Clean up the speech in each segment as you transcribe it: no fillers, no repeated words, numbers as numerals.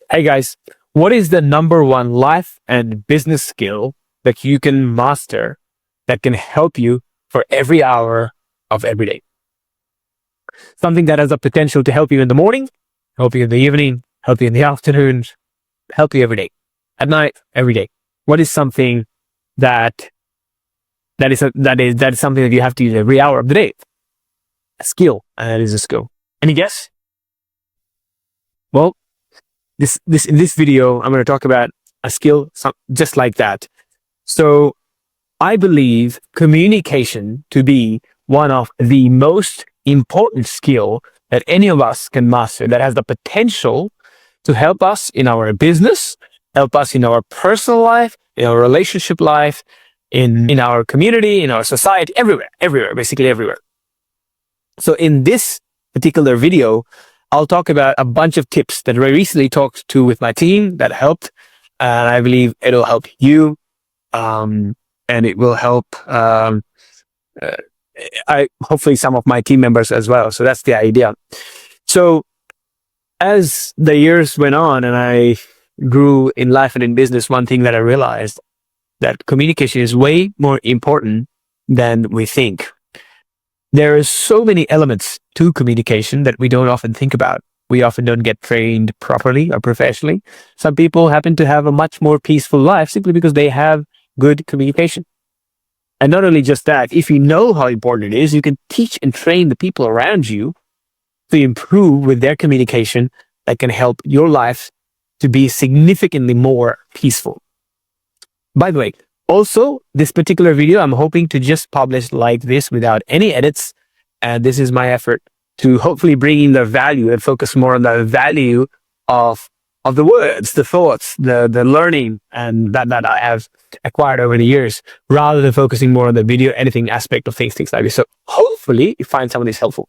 Hey guys, what is the number one life and business skill that you can master that can help you for every hour of every day? Something that has the potential to help you in the morning, help you in the evening, help you in the afternoon, help you every day, at night, every day. What is something that that is something that you have to use every hour of the day? A skill, and that is a skill. Any guess? Well, in this video, I'm going to talk about a skill just like that. So I believe communication to be one of the most important skill that any of us can master, that has the potential to help us in our business, help us in our personal life, in our relationship life, in our community, in our society, everywhere, basically everywhere. So in this particular video, I'll talk about a bunch of tips that I recently talked to with my team that helped, and I believe it'll help you, and it will help I hopefully some of my team members as well. So that's the idea. So as the years went on and I grew in life and in business, one thing that I realized that communication is way more important than we think. There are so many elements to communication that we don't often think about. We often don't get trained properly or professionally. Some people happen to have a much more peaceful life simply because they have good communication. And not only just that, if you know how important it is, you can teach and train the people around you to improve with their communication that can help your life to be significantly more peaceful. By the way, also, this particular video, I'm hoping to just publish like this without any edits. And this is my effort to hopefully bring in the value and focus more on the value of the words, the thoughts, the learning, and that I have acquired over the years, rather than focusing more on the video editing aspect of things like this. So hopefully you find some of this helpful.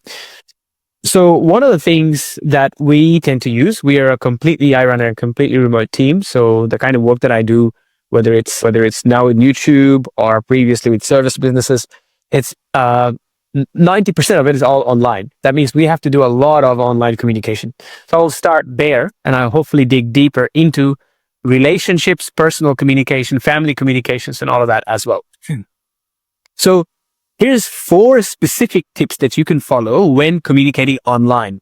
So one of the things that we tend to use, I run a completely remote team. So the kind of work that I do, whether it's now with YouTube or previously with service businesses, it's 90% of it is all online. That means we have to do a lot of online communication. So I'll start there and I'll hopefully dig deeper into relationships, personal communication, family communications, and all of that as well. So here's 4 specific tips that you can follow when communicating online.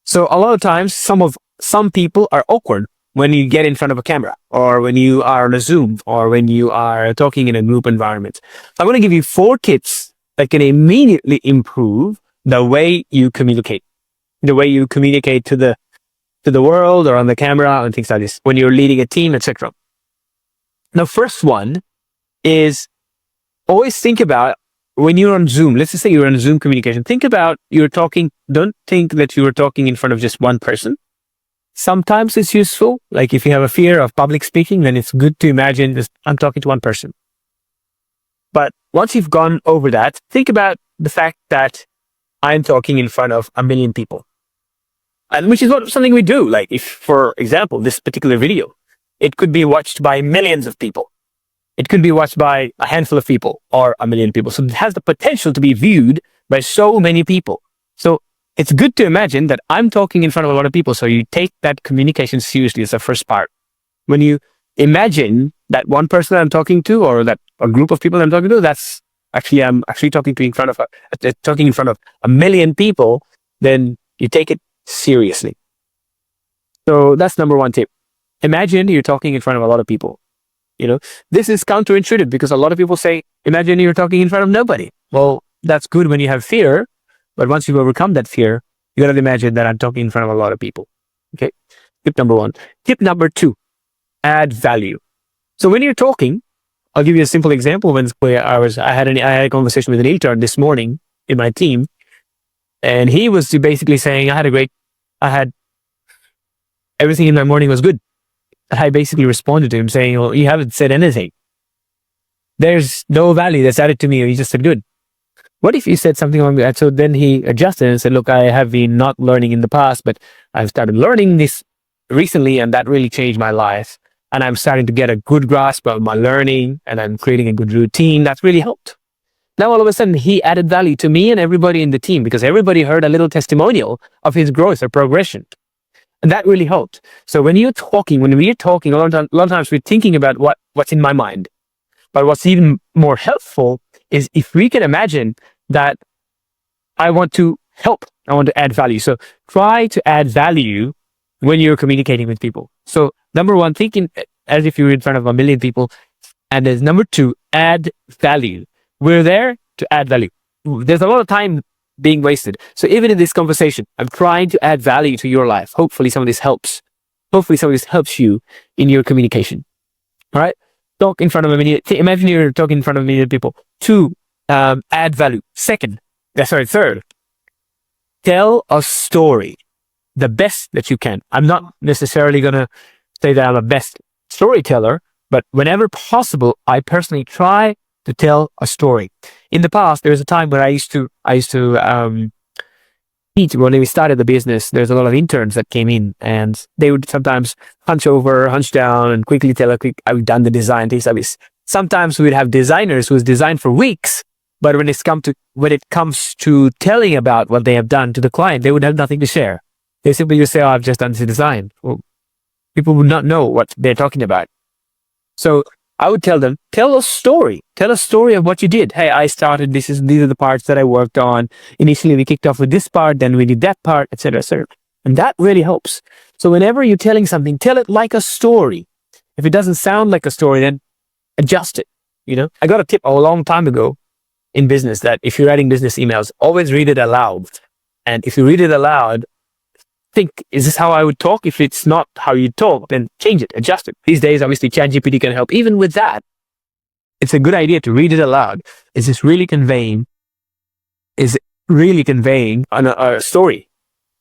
So a lot of times, some people are awkward when you get in front of a camera, or when you are on a Zoom, or when you are talking in a group environment. So I'm going to give you 4 tips that can immediately improve the way you communicate to the world or on the camera and things like this, when you're leading a team, etc. The first one is always think about when you're on Zoom. Let's just say you're on Zoom communication. Think about don't think that you are talking in front of just one person. Sometimes it's useful, like if you have a fear of public speaking, then it's good to imagine I'm talking to one person. But once you've gone over that, think about the fact that I'm talking in front of 1 million people. And which is something we do. Like if, for example, this particular video, it could be watched by millions of people. It could be watched by a handful of people or 1 million people. So it has the potential to be viewed by so many people. So it's good to imagine that I'm talking in front of a lot of people. So you take that communication seriously as the first part. When you imagine that one person I'm talking to, or that a group of people I'm talking to, I'm actually talking in front of 1 million people, then you take it seriously. So that's number 1 tip. Imagine you're talking in front of a lot of people. This is counterintuitive because a lot of people say, imagine you're talking in front of nobody. Well, that's good when you have fear. But once you've overcome that fear, you got to imagine that I'm talking in front of a lot of people. Okay. Tip number 1. Tip number 2, add value. So when you're talking, I'll give you a simple example. I had a conversation with an intern this morning in my team, and he was basically saying, I had everything in my morning was good. I basically responded to him saying, well, you haven't said anything. There's no value that's added to me. You just said good. What if you said something along that? So then he adjusted and said, look, I have been not learning in the past, but I've started learning this recently, and that really changed my life. And I'm starting to get a good grasp of my learning, and I'm creating a good routine. That's really helped. Now, all of a sudden, he added value to me and everybody in the team because everybody heard a little testimonial of his growth or progression. And that really helped. So when we're talking, a lot of times we're thinking about what's in my mind. But what's even more helpful is if we can imagine that I want to help, I want to add value. So try to add value when you're communicating with people. So number one, thinking as if you're in front of a million people. And there's number two, add value. We're there to add value. There's a lot of time being wasted. So even in this conversation, I'm trying to add value to your life. Hopefully some of this helps. Hopefully some of this helps you in your communication. All right. Talk in front of a million. Imagine you're talking in front of a million people. Two, add value. Third, tell a story. The best that you can. I'm not necessarily going to say that I'm a best storyteller, but whenever possible, I personally try to tell a story. In the past, there was a time where I used to teach. When we started the business, there's a lot of interns that came in, and they would sometimes hunch over, hunch down, and quickly tell I've done the design, things like this. Sometimes we'd have designers who's designed for weeks, but when it comes to telling about what they have done to the client, they would have nothing to share. They simply just say, "Oh, I've just done the design." Well, people would not know what they're talking about. So I would tell them, tell a story. Tell a story of what you did. Hey, I started, these are the parts that I worked on. Initially, we kicked off with this part, then we did that part, etc., etc. And that really helps. So whenever you're telling something, tell it like a story. If it doesn't sound like a story, then adjust it. I got a tip a long time ago in business that if you're writing business emails, always read it aloud. And if you read it aloud, think, is this how I would talk? If it's not how you talk, then change it, adjust it. These days, obviously, ChatGPT can help. Even with that, it's a good idea to read it aloud. Is it really conveying a story?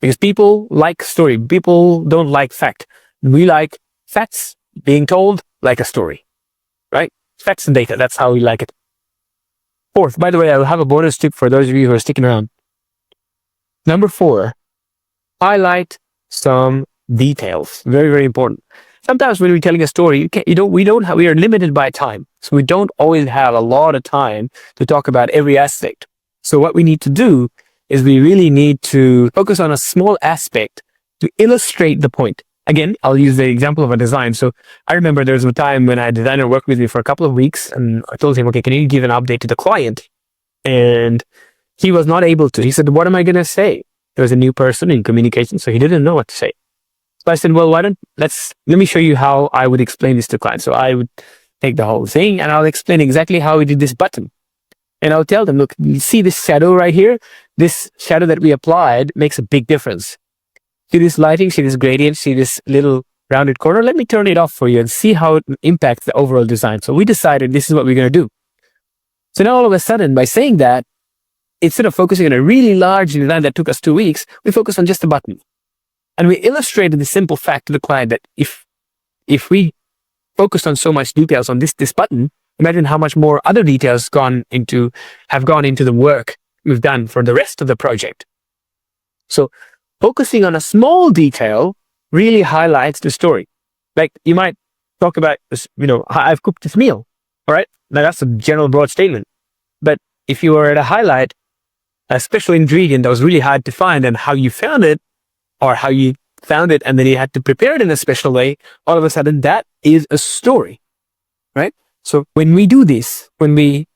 Because people like story. People don't like fact. We like facts being told like a story, right? Facts and data. That's how we like it. Fourth, by the way, I'll have a bonus tip for those of you who are sticking around. Number 4, highlight some details. Very, very important. Sometimes when we're telling a story, we are limited by time. So we don't always have a lot of time to talk about every aspect. So what we need to do is we really need to focus on a small aspect to illustrate the point. Again, I'll use the example of a design. So I remember there was a time when a designer worked with me for a couple of weeks, and I told him, okay, can you give an update to the client? And he was not able to. He said, what am I going to say? There was a new person in communication, so he didn't know what to say. So I said, well, let me show you how I would explain this to clients. So I would take the whole thing and I'll explain exactly how we did this button. And I'll tell them, look, you see this shadow right here? This shadow that we applied makes a big difference. See this lighting, see this gradient, see this little rounded corner? Let me turn it off for you and see how it impacts the overall design. So we decided this is what we're going to do. So now all of a sudden, by saying that, instead of focusing on a really large design that took us 2 weeks, we focused on just a button. And we illustrated the simple fact to the client that if we focused on so much details on this button, imagine how much more other details have gone into the work we've done for the rest of the project. So focusing on a small detail really highlights the story. Like you might talk about this, I've cooked this meal. All right. Now that's a general broad statement. But if you were to highlight a special ingredient that was really hard to find and how you found it, or how you found it and then you had to prepare it in a special way, all of a sudden that is a story, right? So when we do this, when we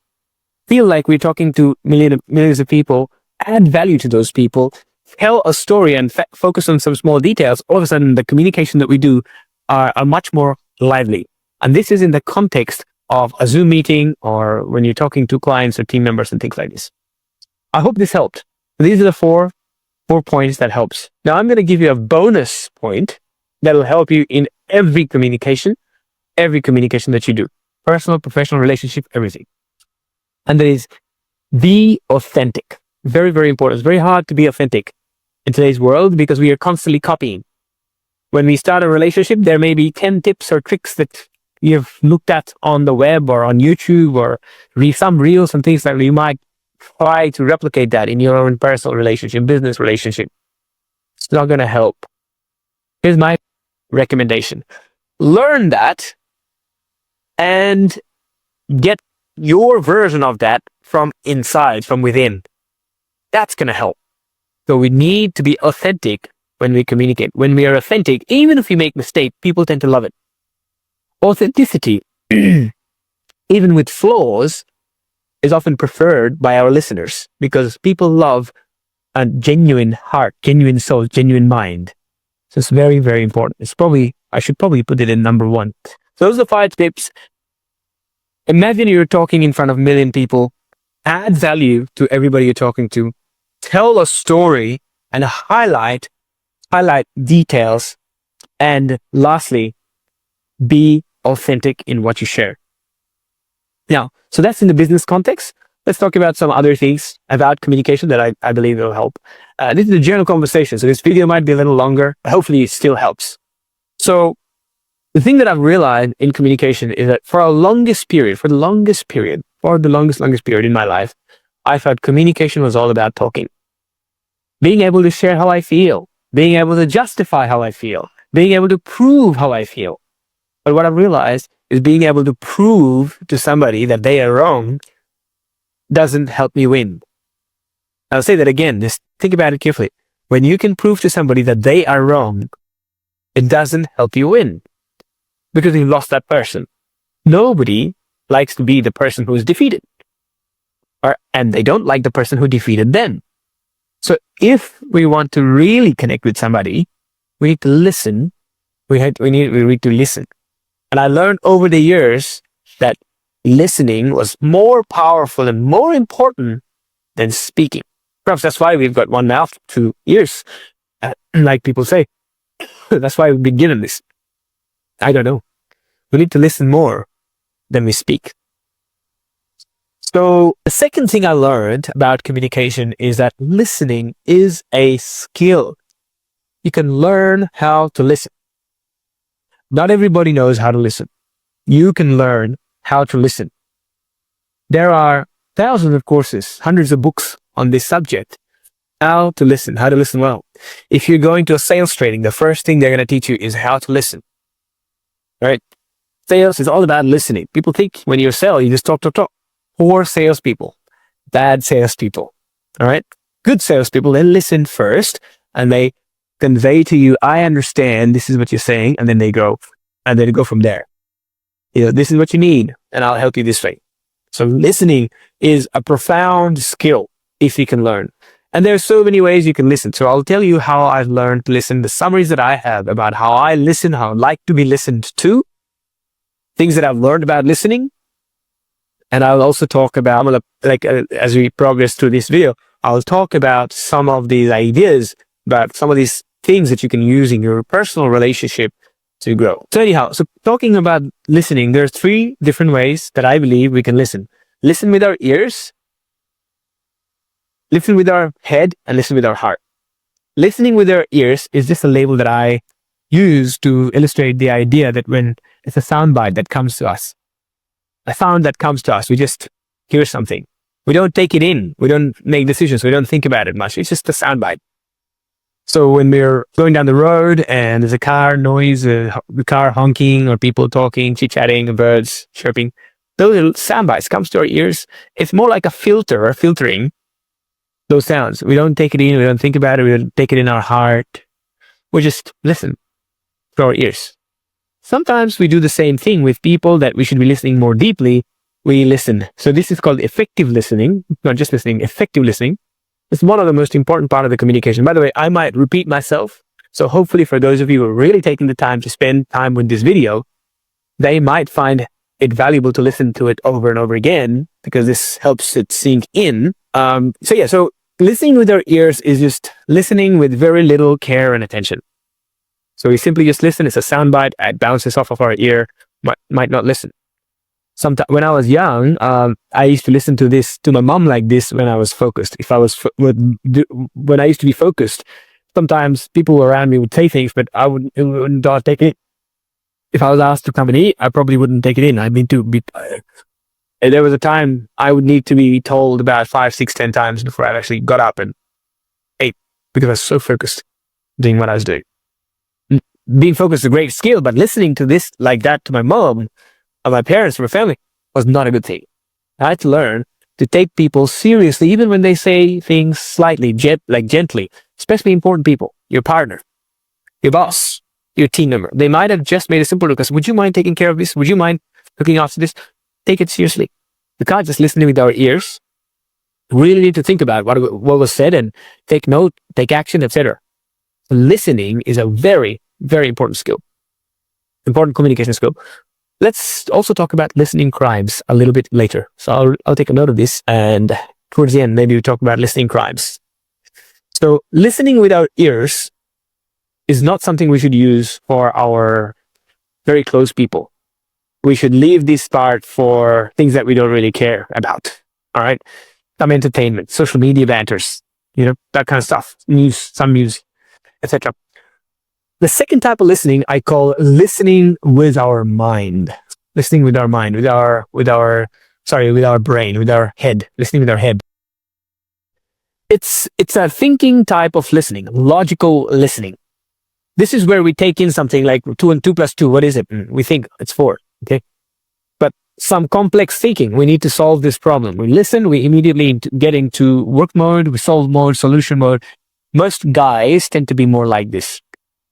feel like we're talking to millions of people, add value to those people, tell a story and focus on some small details, all of a sudden the communication that we do are much more lively. And this is in the context of a Zoom meeting or when you're talking to clients or team members and things like this. I hope this helped. These are the four points that helps. Now I'm going to give you a bonus point that will help you in every communication that you do. Personal, professional, relationship, everything. And that is be authentic. Very, very important. It's very hard to be authentic in today's world because we are constantly copying. When we start a relationship, there may be 10 tips or tricks that you've looked at on the web or on YouTube or some reels and things like that. You might try to replicate that in your own personal relationship, business relationship. It's not going to help. Here's my recommendation. Learn that and get your version of that from inside, from within. That's going to help. So we need to be authentic when we communicate. When we are authentic, even if we make mistakes, people tend to love it. Authenticity, even with flaws, is often preferred by our listeners because people love a genuine heart, genuine soul, genuine mind. So it's very, very important. I should probably put it in number one. So those are the 5 tips. Imagine you're talking in front of a million people. Add value to everybody you're talking to. Tell a story and highlight details. And lastly, be authentic in what you share. Now, so that's in the business context. Let's talk about some other things about communication that I believe will help. This is a general conversation, so this video might be a little longer, but hopefully it still helps. So the thing that I've realized in communication is that for the longest period in my life, I thought communication was all about talking. Being able to share how I feel, being able to justify how I feel, being able to prove how I feel. But what I've realized is being able to prove to somebody that they are wrong doesn't help me win. I'll say that again, just think about it carefully. When you can prove to somebody that they are wrong, it doesn't help you win because you lost that person. Nobody likes to be the person who is defeated, and they don't like the person who defeated them. So if we want to really connect with somebody, we need to listen. We need to listen. And I learned over the years that listening was more powerful and more important than speaking. Perhaps that's why we've got one mouth, 2 ears, like people say. That's why we've been given this. I don't know. We need to listen more than we speak. So the second thing I learned about communication is that listening is a skill. You can learn how to listen. Not everybody knows how to listen. You can learn how to listen. There are thousands of courses, hundreds of books on this subject. How to listen well. If you're going to a sales training, the first thing they're going to teach you is how to listen. Right? Sales is all about listening. People think when you sell, you just talk. Poor salespeople, bad salespeople. All right? Good salespeople, they listen first and they convey to you, I understand, this is what you're saying, and then they go from there. This is what you need, and I'll help you this way. So listening is a profound skill if you can learn. And there's so many ways you can listen. So I'll tell you how I've learned to listen, the summaries that I have about how I listen, how I like to be listened to, things that I've learned about listening. And I'll also talk about, as we progress through this video, I'll talk about some of these ideas, about some of these things that you can use in your personal relationship to grow. So anyhow, talking about listening, there are 3 different ways that I believe we can listen. Listen with our ears, listen with our head, and listen with our heart. Listening with our ears is just a label that I use to illustrate the idea that when it's a soundbite that comes to us, a sound that comes to us, we just hear something. We don't take it in. We don't make decisions. We don't think about it much. It's just a soundbite. So when we're going down the road and there's a car noise, the car honking, or people talking, chit-chatting, birds chirping, those little sound bites comes to our ears. It's more like a filter or filtering those sounds. We don't take it in. We don't think about it. We don't take it in our heart. We just listen to our ears. Sometimes we do the same thing with people that we should be listening more deeply. We listen. So this is called effective listening, not just listening, effective listening. It's one of the most important part of the communication. By the way, I might repeat myself. So hopefully for those of you who are really taking the time to spend time with this video, they might find it valuable to listen to it over and over again because this helps it sink in. So listening with our ears is just listening with very little care and attention. So we simply just listen. It's a soundbite. It bounces off of our ear. Might not listen. Sometimes when I was young, I used to listen to my mom like this when I was focused. When I used to be focused, sometimes people around me would say things, but I wouldn't take it. If I was asked to come and eat, I probably wouldn't take it in. I'd be too tired. And there was a time I would need to be told about 5, 6, 10 times before I actually got up and ate because I was so focused doing what I was doing. Being focused is a great skill, but listening to this like that to my mom, or my parents, or my family, was not a good thing. I had to learn to take people seriously, even when they say things slightly, gently, especially important people, your partner. your boss, your team member. They might have just made a simple request. Would you mind taking care of this? Would you mind looking after this? Take it seriously. We can't just listen with our ears. We really need to think about what was said and take note, take action, etc. Listening is a very, very important skill, important communication skill. Let's also talk about listening crimes a little bit later. So I'll take a note of this, and towards the end, maybe we talk about listening crimes. So listening with our ears is not something we should use for our very close people. We should leave this part for things that we don't really care about. All right. Some entertainment, social media banters, that kind of stuff, some news, etc. The second type of listening I call listening with our mind. Listening with our mind, with our brain, with our head, listening with our head. It's a thinking type of listening, logical listening. This is where we take in something like 2 and 2 plus 2. What is it? We think it's 4. Okay. But some complex thinking. We need to solve this problem. We listen. We immediately get into work mode, we solve mode, solution mode. Most guys tend to be more like this.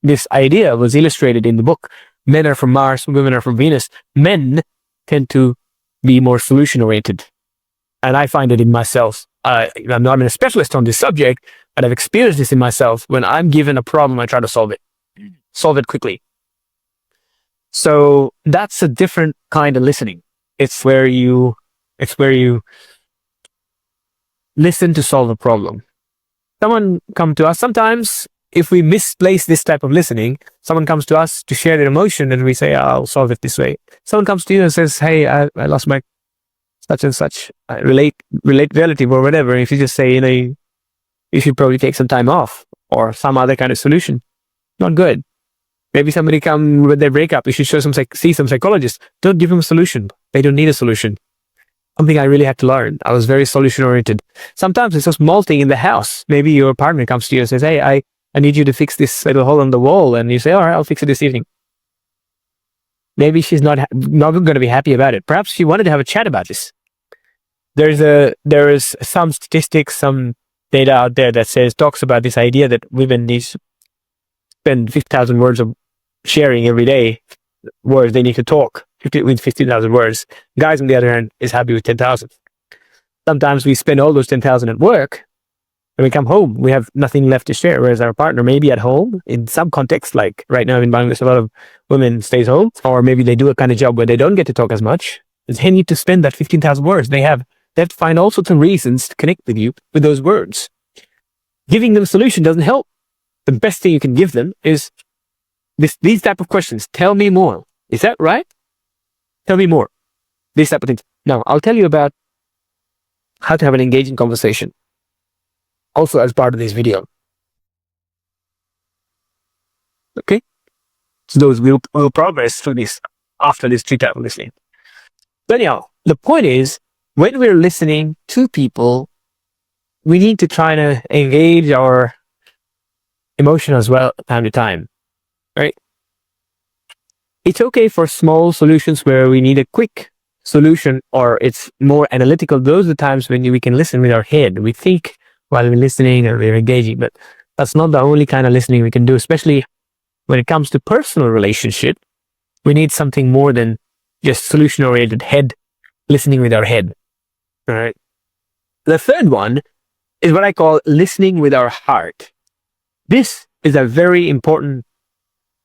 This idea was illustrated in the book. Men are from Mars, women are from Venus. Men tend to be more solution oriented. And I find it in myself. I'm not a specialist on this subject, but I've experienced this in myself. When I'm given a problem, I try to solve it quickly. So that's a different kind of listening. It's where you listen to solve a problem. Someone come to us. Sometimes if we misplace this type of listening, someone comes to us to share their emotion and we say, I'll solve it this way. Someone comes to you and says, hey, I lost my such and such relate relative or whatever. If you just say, you should probably take some time off or some other kind of solution. Not good. Maybe somebody come with their breakup. You should see some psychologist. Don't give them a solution. They don't need a solution. Something I really had to learn. I was very solution oriented. Sometimes it's a small thing in the house. Maybe your partner comes to you and says, hey, I need you to fix this little hole in the wall. And you say, all right, I'll fix it this evening. Maybe she's not going to be happy about it. Perhaps she wanted to have a chat about this. There is some statistics, some data out there that talks about this idea that women need to spend 50,000 words of sharing every day. Words they need to talk with 50,000 words. Guys, on the other hand, is happy with 10,000. Sometimes we spend all those 10,000 at work. When we come home, we have nothing left to share. Whereas our partner may be at home in some context, like right now in Bangladesh, a lot of women stays home, or maybe they do a kind of job where they don't get to talk as much. They need to spend that 15,000 words. They have to find all sorts of reasons to connect with you with those words. Giving them a solution doesn't help. The best thing you can give them is these type of questions. Tell me more. Is that right? Tell me more. These type of things. Now, I'll tell you about how to have an engaging conversation. Also as part of this video. Okay? So we'll progress through this after this 3 type of listening. But anyhow, the point is, when we're listening to people, we need to try to engage our emotion as well time to time. Right? It's okay for small solutions where we need a quick solution or it's more analytical. Those are the times when we can listen with our head. We think while we're listening and we're engaging, but that's not the only kind of listening we can do, especially when it comes to personal relationship. We need something more than just solution-oriented head, listening with our head. All right. The third one is what I call listening with our heart. This is a very important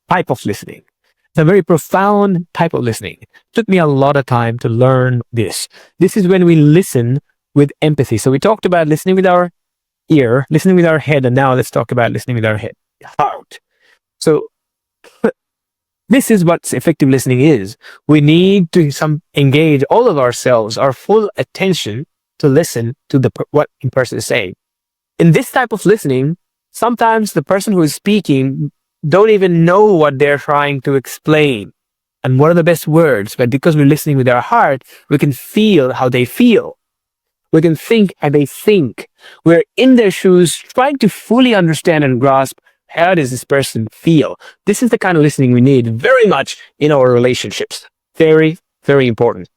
type of listening. It's a very profound type of listening. It took me a lot of time to learn this. This is when we listen with empathy. So we talked about listening with our ear, listening with our head, and now let's talk about listening with our heart. So this is what effective listening is. We need to engage all of ourselves, our full attention to listen to what the person is saying. In this type of listening, sometimes the person who is speaking don't even know what they're trying to explain and what are the best words. But because we're listening with our heart, we can feel how they feel. We can think how they think. We're in their shoes, trying to fully understand and grasp how does this person feel. This is the kind of listening we need very much in our relationships. Very, very important.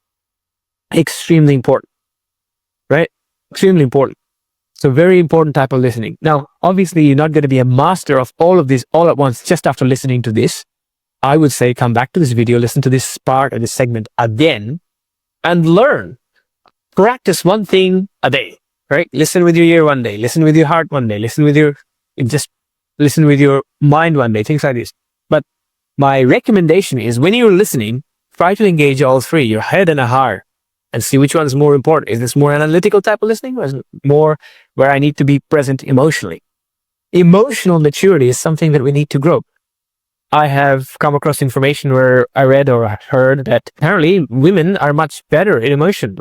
Extremely important. Right? Extremely important. So very important type of listening. Now, obviously, you're not going to be a master of all of this all at once just after listening to this. I would say come back to this video, listen to this part of this segment again, and learn. Practice one thing a day, right? Listen with your ear one day, listen with your heart one day, listen with your mind one day, things like this. But my recommendation is when you're listening, try to engage all three, your head and a heart, and see which one is more important. Is this more analytical type of listening, or is it more where I need to be present emotionally? Emotional maturity is something that we need to grow. I have come across information where I read or heard that apparently women are much better in emotion.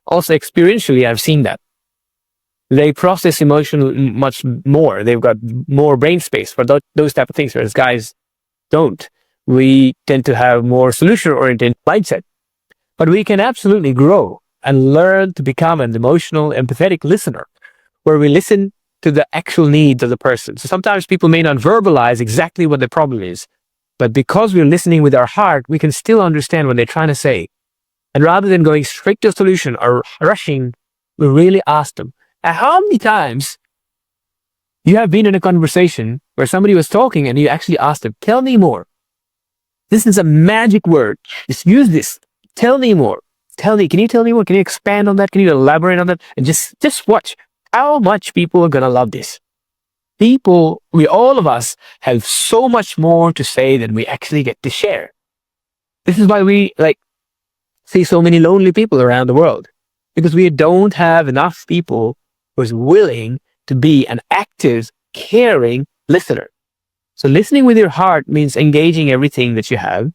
Also experientially, I've seen that. They process emotion much more. They've got more brain space for those type of things, whereas guys don't. We tend to have more solution-oriented mindset. But we can absolutely grow and learn to become an emotional, empathetic listener, where we listen to the actual needs of the person. So sometimes people may not verbalize exactly what the problem is, but because we're listening with our heart, we can still understand what they're trying to say. And rather than going straight to a solution or rushing, we really ask them. And how many times you have been in a conversation where somebody was talking and you actually asked them, tell me more. This is a magic word. Just use this. Tell me more. Can you tell me more? Can you expand on that? Can you elaborate on that? And just watch how much people are going to love this. All of us have so much more to say than we actually get to share. This is why we see so many lonely people around the world, because we don't have enough people who's willing to be an active, caring listener. So listening with your heart means engaging everything that you have,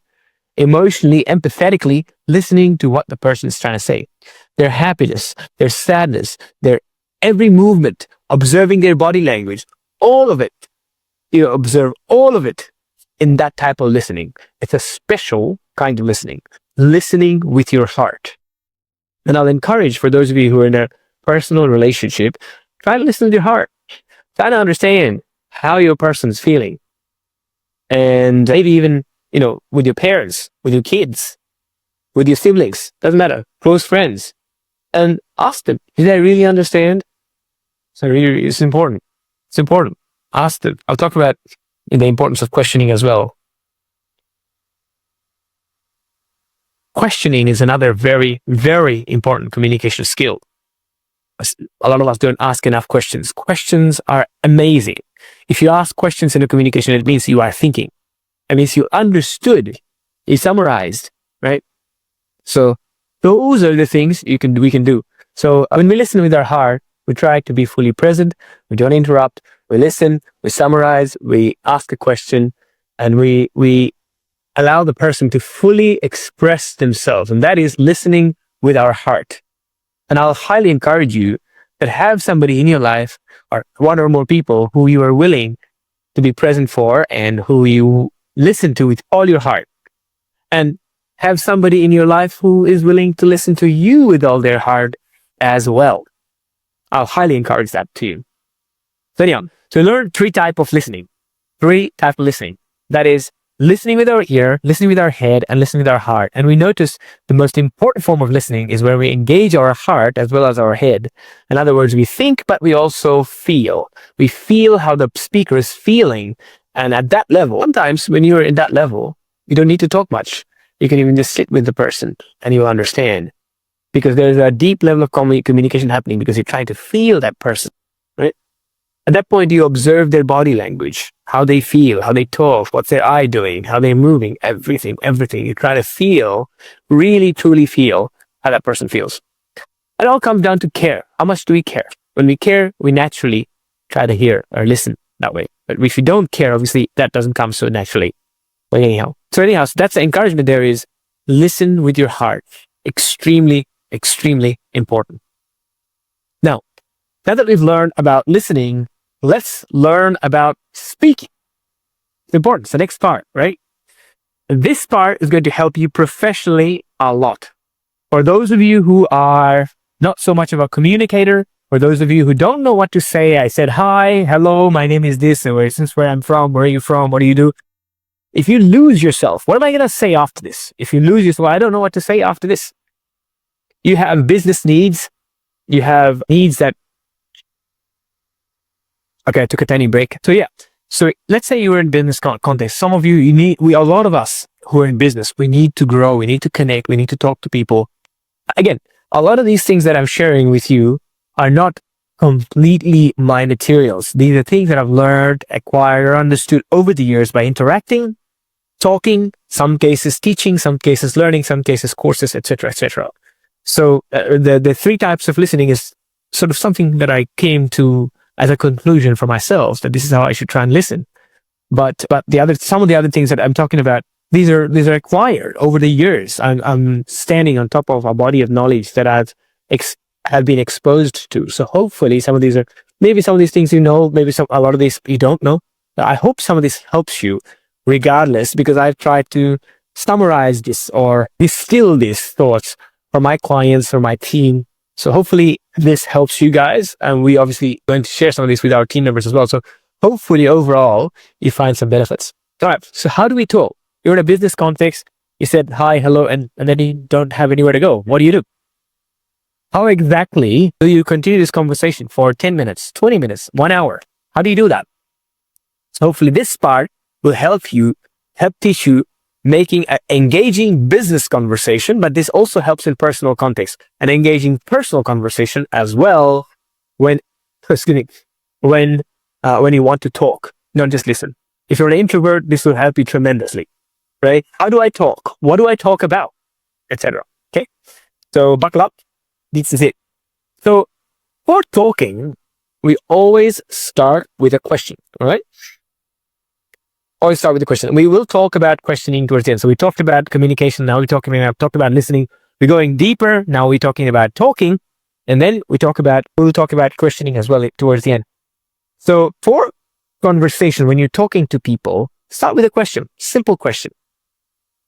emotionally, empathetically listening to what the person is trying to say. Their happiness, their sadness, their every movement, observing their body language, all of it. You observe all of it in that type of listening. It's a special kind of listening with your heart. And I'll encourage, for those of you who are in a personal relationship, try to listen with your heart. Try to understand how your person's feeling. And maybe even, with your parents, with your kids, with your siblings, doesn't matter, close friends, and ask them, did I really understand? So really, it's important. It's important. Ask them. I'll talk about the importance of questioning as well. Questioning is another very, very important communication skill. A lot of us don't ask enough questions. Questions are amazing. If you ask questions in a communication, it means you are thinking. It means you understood, you summarized, right? So those are the things we can do. So when we listen with our heart, we try to be fully present. We don't interrupt. We listen. We summarize. We ask a question, and we allow the person to fully express themselves. And that is listening with our heart. And I'll highly encourage you that have somebody in your life, or one or more people who you are willing to be present for and who you listen to with all your heart. And have somebody in your life who is willing to listen to you with all their heart as well. I'll highly encourage that to you. So anyhow, to learn three types of listening. That is listening with our ear, listening with our head, and listening with our heart. And we notice the most important form of listening is where we engage our heart as well as our head. In other words, we think, but we also feel. We feel how the speaker is feeling. And at that level, sometimes when you're in that level, you don't need to talk much. You can even just sit with the person and you'll understand. Because there's a deep level of communication happening because you're trying to feel that person, right? At that point, you observe their body language, how they feel, how they talk, what's their eye doing, how they're moving, everything. You try to feel, really, truly feel how that person feels. It all comes down to care. How much do we care? When we care, we naturally try to hear or listen that way. But if you don't care, obviously, that doesn't come so naturally. But anyhow, so that's the encouragement there is listen with your heart. Extremely important. Now that we've learned about listening, let's learn about speaking. It's important. It's the next part, right? This part is going to help you professionally a lot. For those of you who are not so much of a communicator, for those of you who don't know what to say, I said, hi, hello, my name is this, and where I'm from, where are you from, what do you do? If you lose yourself, what am I going to say after this? If you lose yourself, I don't know what to say after this. You have business needs. You have needs that Okay, I took a tiny break. So yeah, so let's say you're in business context. Some of you, a lot of us who are in business, we need to grow, we need to connect, we need to talk to people. Again, a lot of these things that I'm sharing with you are not completely my materials. These are things that I've learned, acquired, or understood over the years by interacting, talking, some cases teaching, some cases learning, some cases courses, etc., etc. So the three types of listening is sort of something that I came to as a conclusion for myself, that this is how I should try and listen. But some of the other things that I'm talking about, these are acquired over the years. I'm standing on top of a body of knowledge that have been exposed to. So hopefully maybe some of these things you know, maybe a lot of these you don't know. I hope some of this helps you regardless, because I've tried to summarize this or distill these thoughts for my clients or my team. So hopefully this helps you guys. And we obviously going to share some of this with our team members as well. So hopefully overall you find some benefits. All right. So how do we talk? You're in a business context. You said hi, hello, and then you don't have anywhere to go. What do? How exactly do you continue this conversation for 10 minutes, 20 minutes, 1 hour? How do you do that? So hopefully this part will help teach you making an engaging business conversation, but this also helps in personal context, an engaging personal conversation as well when you want to talk, not just listen. If you're an introvert, this will help you tremendously, right? How do I talk? What do I talk about? Etc. Okay. So buckle up. This is it. So for talking, we always start with a question, all right? Always start with a question. We will talk about questioning towards the end. So we talked about communication. Now we're talking about listening. We're going deeper. Now we're talking about talking. And then we'll talk about questioning as well towards the end. So for conversation, when you're talking to people, start with a question, simple question,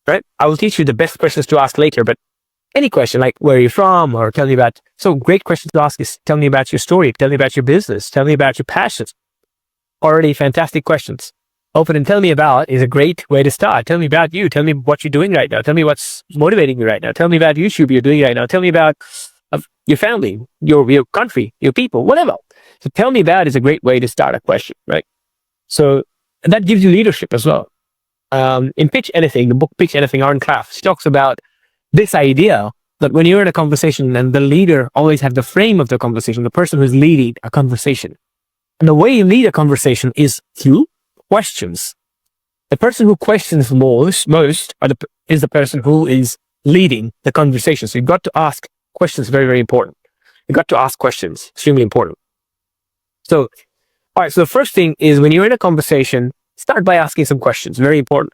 right? I will teach you the best questions to ask later, but any question like where are you from, or tell me about, so great question to ask is tell me about your story, tell me about your business, tell me about your passions. Already fantastic questions. Open and tell me about is a great way to start. Tell me about you. Tell me what you're doing right now. Tell me what's motivating you right now. Tell me about YouTube you're doing right now. Tell me about your family, your country, your people, whatever. So tell me about is a great way to start a question, right? So that gives you leadership as well. In Pitch Anything, the book Pitch Anything, Aaron Craft, she talks about this idea that when you're in a conversation and the leader always have the frame of the conversation, the person who's leading a conversation. And the way you lead a conversation is through questions. The person who questions most is the person who is leading the conversation. So you've got to ask questions, very, very important. You've got to ask questions, extremely important. So, all right, so the first thing is when you're in a conversation, start by asking some questions, very important.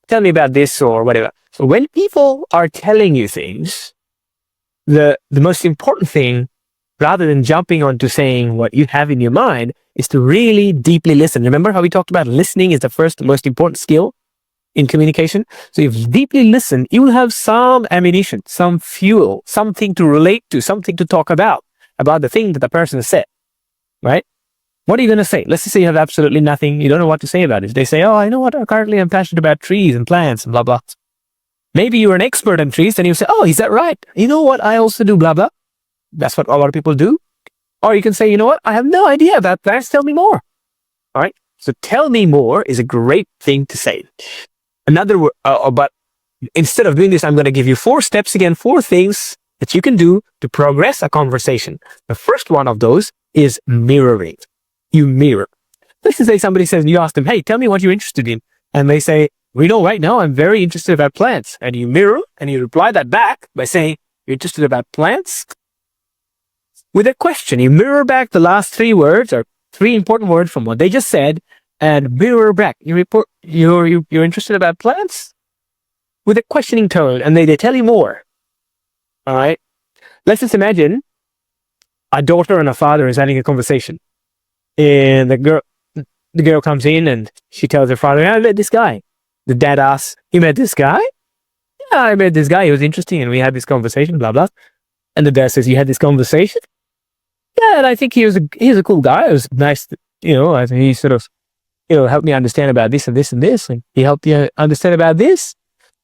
Tell me about this or whatever. So when people are telling you things, the most important thing, rather than jumping onto saying what you have in your mind, is to really deeply listen. Remember how we talked about listening is the first most important skill in communication? So if you deeply listen, you will have some ammunition, some fuel, something to relate to, something to talk about the thing that the person has said, right? What are you going to say? Let's just say you have absolutely nothing. You don't know what to say about it. They say, oh, I know what, currently I'm passionate about trees and plants and blah, blah. Maybe you're an expert on trees and you say, oh, is that right? You know what? I also do blah, blah. That's what a lot of people do. Or you can say, you know what? I have no idea about plants. Tell me more. All right. So tell me more is a great thing to say. Another word, but instead of doing this, I'm going to give you 4 steps again, 4 things that you can do to progress a conversation. The first one of those is mirroring. You mirror. Let's just say somebody says, you ask them, hey, tell me what you're interested in. And they say, we know right now I'm very interested about plants. And you mirror and you reply that back by saying, you're interested about plants? With a question, you mirror back the last 3 words or 3 important words from what they just said and mirror back. You report, you're interested about plants? With a questioning tone, and they tell you more. All right. Let's just imagine a daughter and a father is having a conversation. And the girl comes in and she tells her father, I met this guy. The dad asks, you met this guy? Yeah, I met this guy. He was interesting and we had this conversation, blah, blah. And the dad says, you had this conversation? Yeah, and I think he was a cool guy. It was nice, I think he sort of, helped me understand about this and this and this. And he helped you understand about this.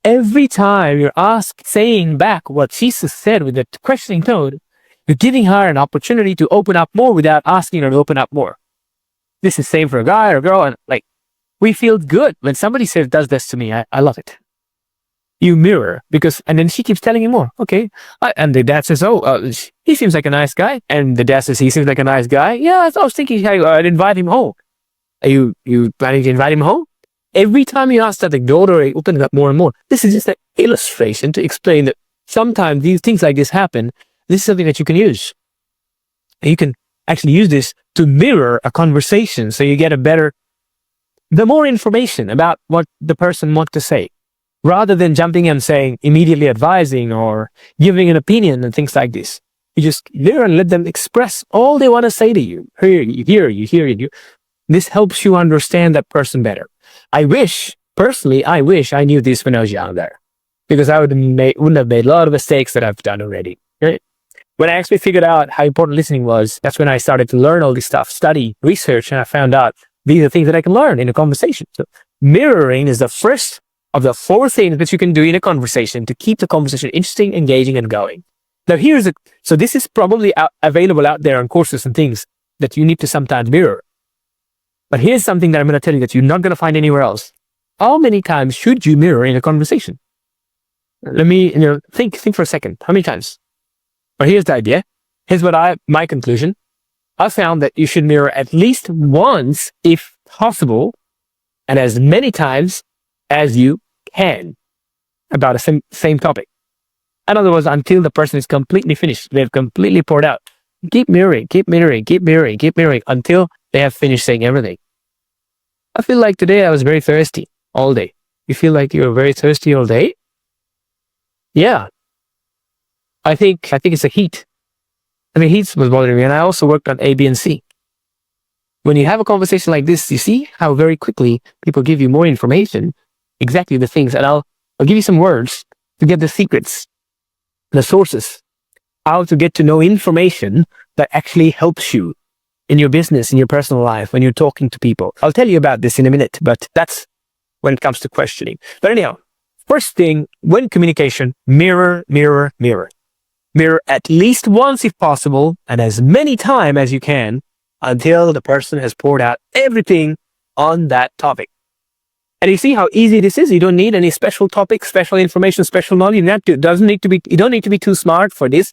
Every time you're saying back what she said with a questioning tone, you're giving her an opportunity to open up more without asking her to open up more. This is same for a guy or a girl. And like, we feel good when somebody says, does this to me. I love it. You mirror and then she keeps telling you more. Okay. And the dad says, he seems like a nice guy. And the dad says, he seems like a nice guy. Yeah, I was thinking I'd invite him home. Are you planning to invite him home? Every time you ask that, the door opens up more and more. This is just an illustration to explain that sometimes these things like this happen. This is something that you can use. And you can actually use this to mirror a conversation so you get the more information about what the person wants to say, rather than jumping and saying, immediately advising or giving an opinion and things like this. You just mirror and let them express all they want to say to you. Hear you. This helps you understand that person better. I wish I knew this when I was younger, because I wouldn't have made a lot of mistakes that I've done already. Right? When I actually figured out how important listening was, that's when I started to learn all this stuff, study, research, and I found out these are things that I can learn in a conversation. So mirroring is the first of the 4 things that you can do in a conversation to keep the conversation interesting, engaging, and going. Now so this is probably available out there on courses and things that you need to sometimes mirror. But here's something that I'm going to tell you that you're not going to find anywhere else. How many times should you mirror in a conversation? Let me, think for a second. How many times? Well, here's the idea. Here's my conclusion. I found that you should mirror at least once, if possible, and as many times as you can about a same topic. In other words, until the person is completely finished, they've completely poured out. Keep mirroring until they have finished saying everything. I feel like today I was very thirsty all day. You feel like you're very thirsty all day? Yeah. I think it's the heat. Heat was bothering me, and I also worked on A, B, and C. When you have a conversation like this, you see how very quickly people give you more information, exactly the things, and I'll give you some words to get the secrets, the sources, how to get to know information that actually helps you in your business, in your personal life, when you're talking to people. I'll tell you about this in a minute, but that's when it comes to questioning. But anyhow, first thing, when communication, mirror. Mirror at least once if possible, and as many times as you can, until the person has poured out everything on that topic. And you see how easy this is. You don't need any special topic, special information, special knowledge. You don't need to be too smart for this.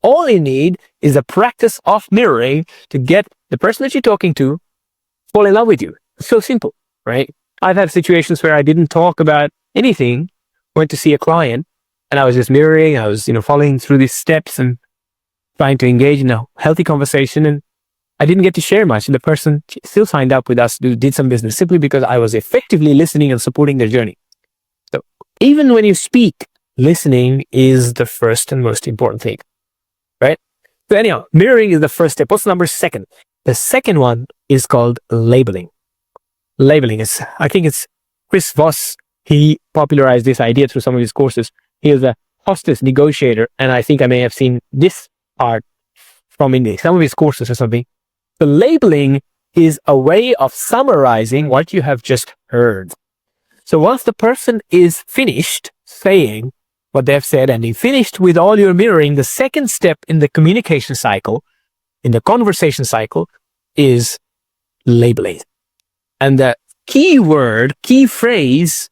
All you need is a practice of mirroring to get the person that you're talking to fall in love with you. It's so simple, right? I've had situations where I didn't talk about anything, went to see a client, and I was just mirroring. I was, following through these steps and trying to engage in a healthy conversation. And I didn't get to share much. And the person still signed up with us, did some business, simply because I was effectively listening and supporting their journey. So even when you speak, listening is the first and most important thing, right? So anyhow, mirroring is the first step. What's number 2? The second one is called labeling. Labeling is, I think it's Chris Voss. He popularized this idea through some of his courses. He is a hostess negotiator, and I think I may have seen this part from some of his courses or something. The labeling is a way of summarizing what you have just heard. So once the person is finished saying what they've said, and you finished with all your mirroring, the second step in the communication cycle, in the conversation cycle, is labeling. And the key phrase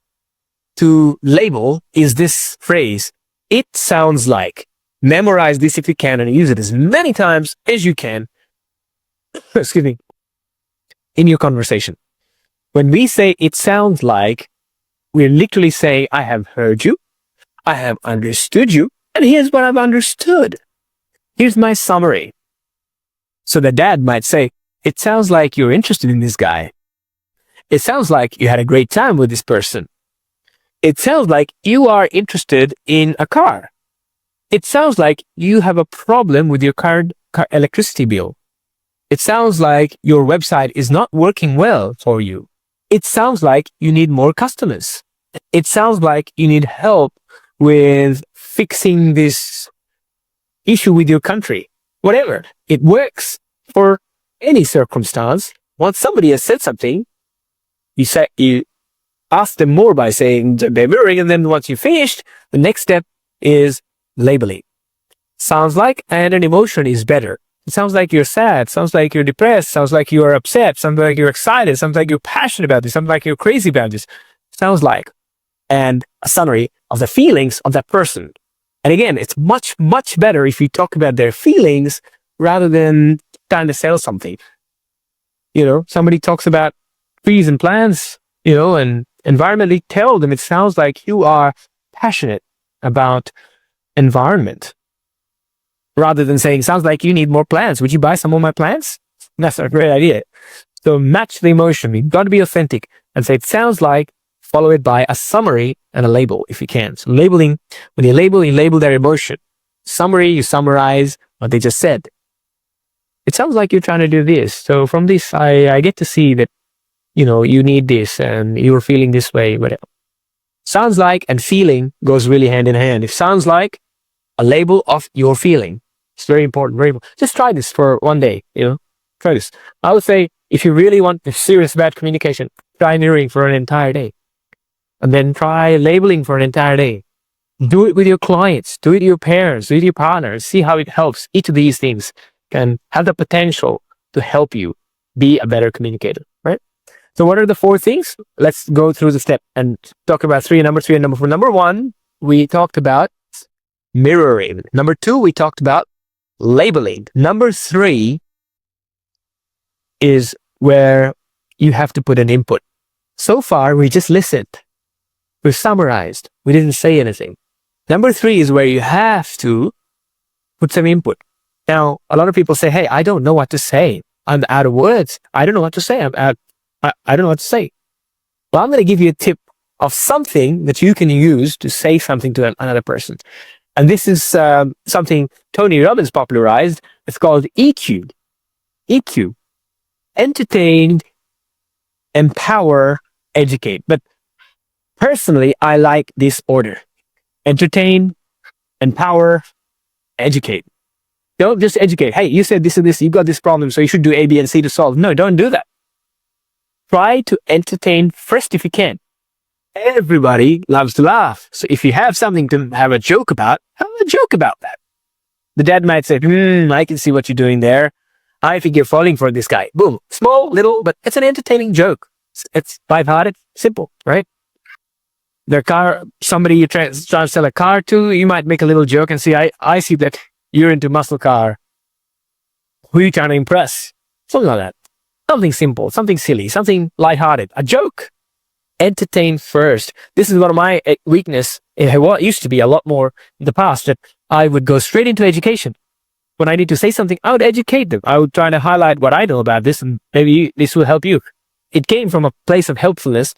to label is this phrase: it sounds like. Memorize this if you can, and use it as many times as you can excuse me, in your conversation. When we say it sounds like, we're literally saying, I have heard you, I have understood you, and here's what I've understood. Here's my summary. So the dad might say, it sounds like you're interested in this guy. It sounds like you had a great time with this person. It sounds like you are interested in a car. It sounds like you have a problem with your car electricity bill. It sounds like your website is not working well for you. It sounds like you need more customers. It sounds like you need help with fixing this issue with your country. Whatever. It works for any circumstance. Once somebody has said something, you ask them more by saying they're mirroring, and then once you finished, the next step is labeling. Sounds like and an emotion is better. It sounds like you're sad. Sounds like you're depressed. Sounds like you're upset. Sounds like you're excited. Sounds like you're passionate about this. Sounds like you're crazy about this. Sounds like, and a summary of the feelings of that person. And again, it's much, much better if you talk about their feelings rather than trying to sell something. Somebody talks about trees and plants, and environmentally tell them it sounds like you are passionate about environment. Rather than saying, sounds like you need more plants. Would you buy some of my plants? That's a great idea. So match the emotion. You've got to be authentic and say, it sounds like, follow it by a summary and a label if you can. So labeling, when you label their emotion. Summary, you summarize what they just said. It sounds like you're trying to do this. So from this, I get to see that, you need this and you're feeling this way, whatever. Sounds like and feeling goes really hand in hand. It sounds like a label of your feeling. It's very important, very important. Just try this for one day, try this. I would say, if you really want to be serious about communication, try mirroring for an entire day. And then try labeling for an entire day. Do it with your clients, do it with your parents, do it with your partners, see how it helps. Each of these things can have the potential to help you be a better communicator, right? So what are the 4 things? Let's go through the step and talk about number 3 and number 4. Number 1, we talked about mirroring. Number 2, we talked about labeling. Number 3 is where you have to put an input. So far, we just listened. We summarized. We didn't say anything. Number 3 is where you have to put some input. Now, a lot of people say, hey, I don't know what to say. I'm out of words. I don't know what to say. I don't know what to say. Well, I'm going to give you a tip of something that you can use to say something to another person. And this is something Tony Robbins popularized. It's called EQ. EQ. Entertain, empower, educate. But personally, I like this order. Entertain, empower, educate. Don't just educate. Hey, you said this and this. You got this problem, so you should do A, B, and C to solve. No, don't do that. Try to entertain first if you can. Everybody loves to laugh. So if you have something to have a joke about, have a joke about that. The dad might say, I can see what you're doing there. I think you're falling for this guy. Boom. Small, little, but it's an entertaining joke. It's lighthearted, simple, right? Somebody you're trying to sell a car to, you might make a little joke and say, I see that you're into muscle car. Who are you trying to impress? Something like that. Something simple, something silly, something lighthearted. A joke. Entertain first. This is one of my weakness. It used to be a lot more in the past that I would go straight into education. When I need to say something, I would educate them. I would try to highlight what I know about this, and maybe this will help you. It came from a place of helpfulness,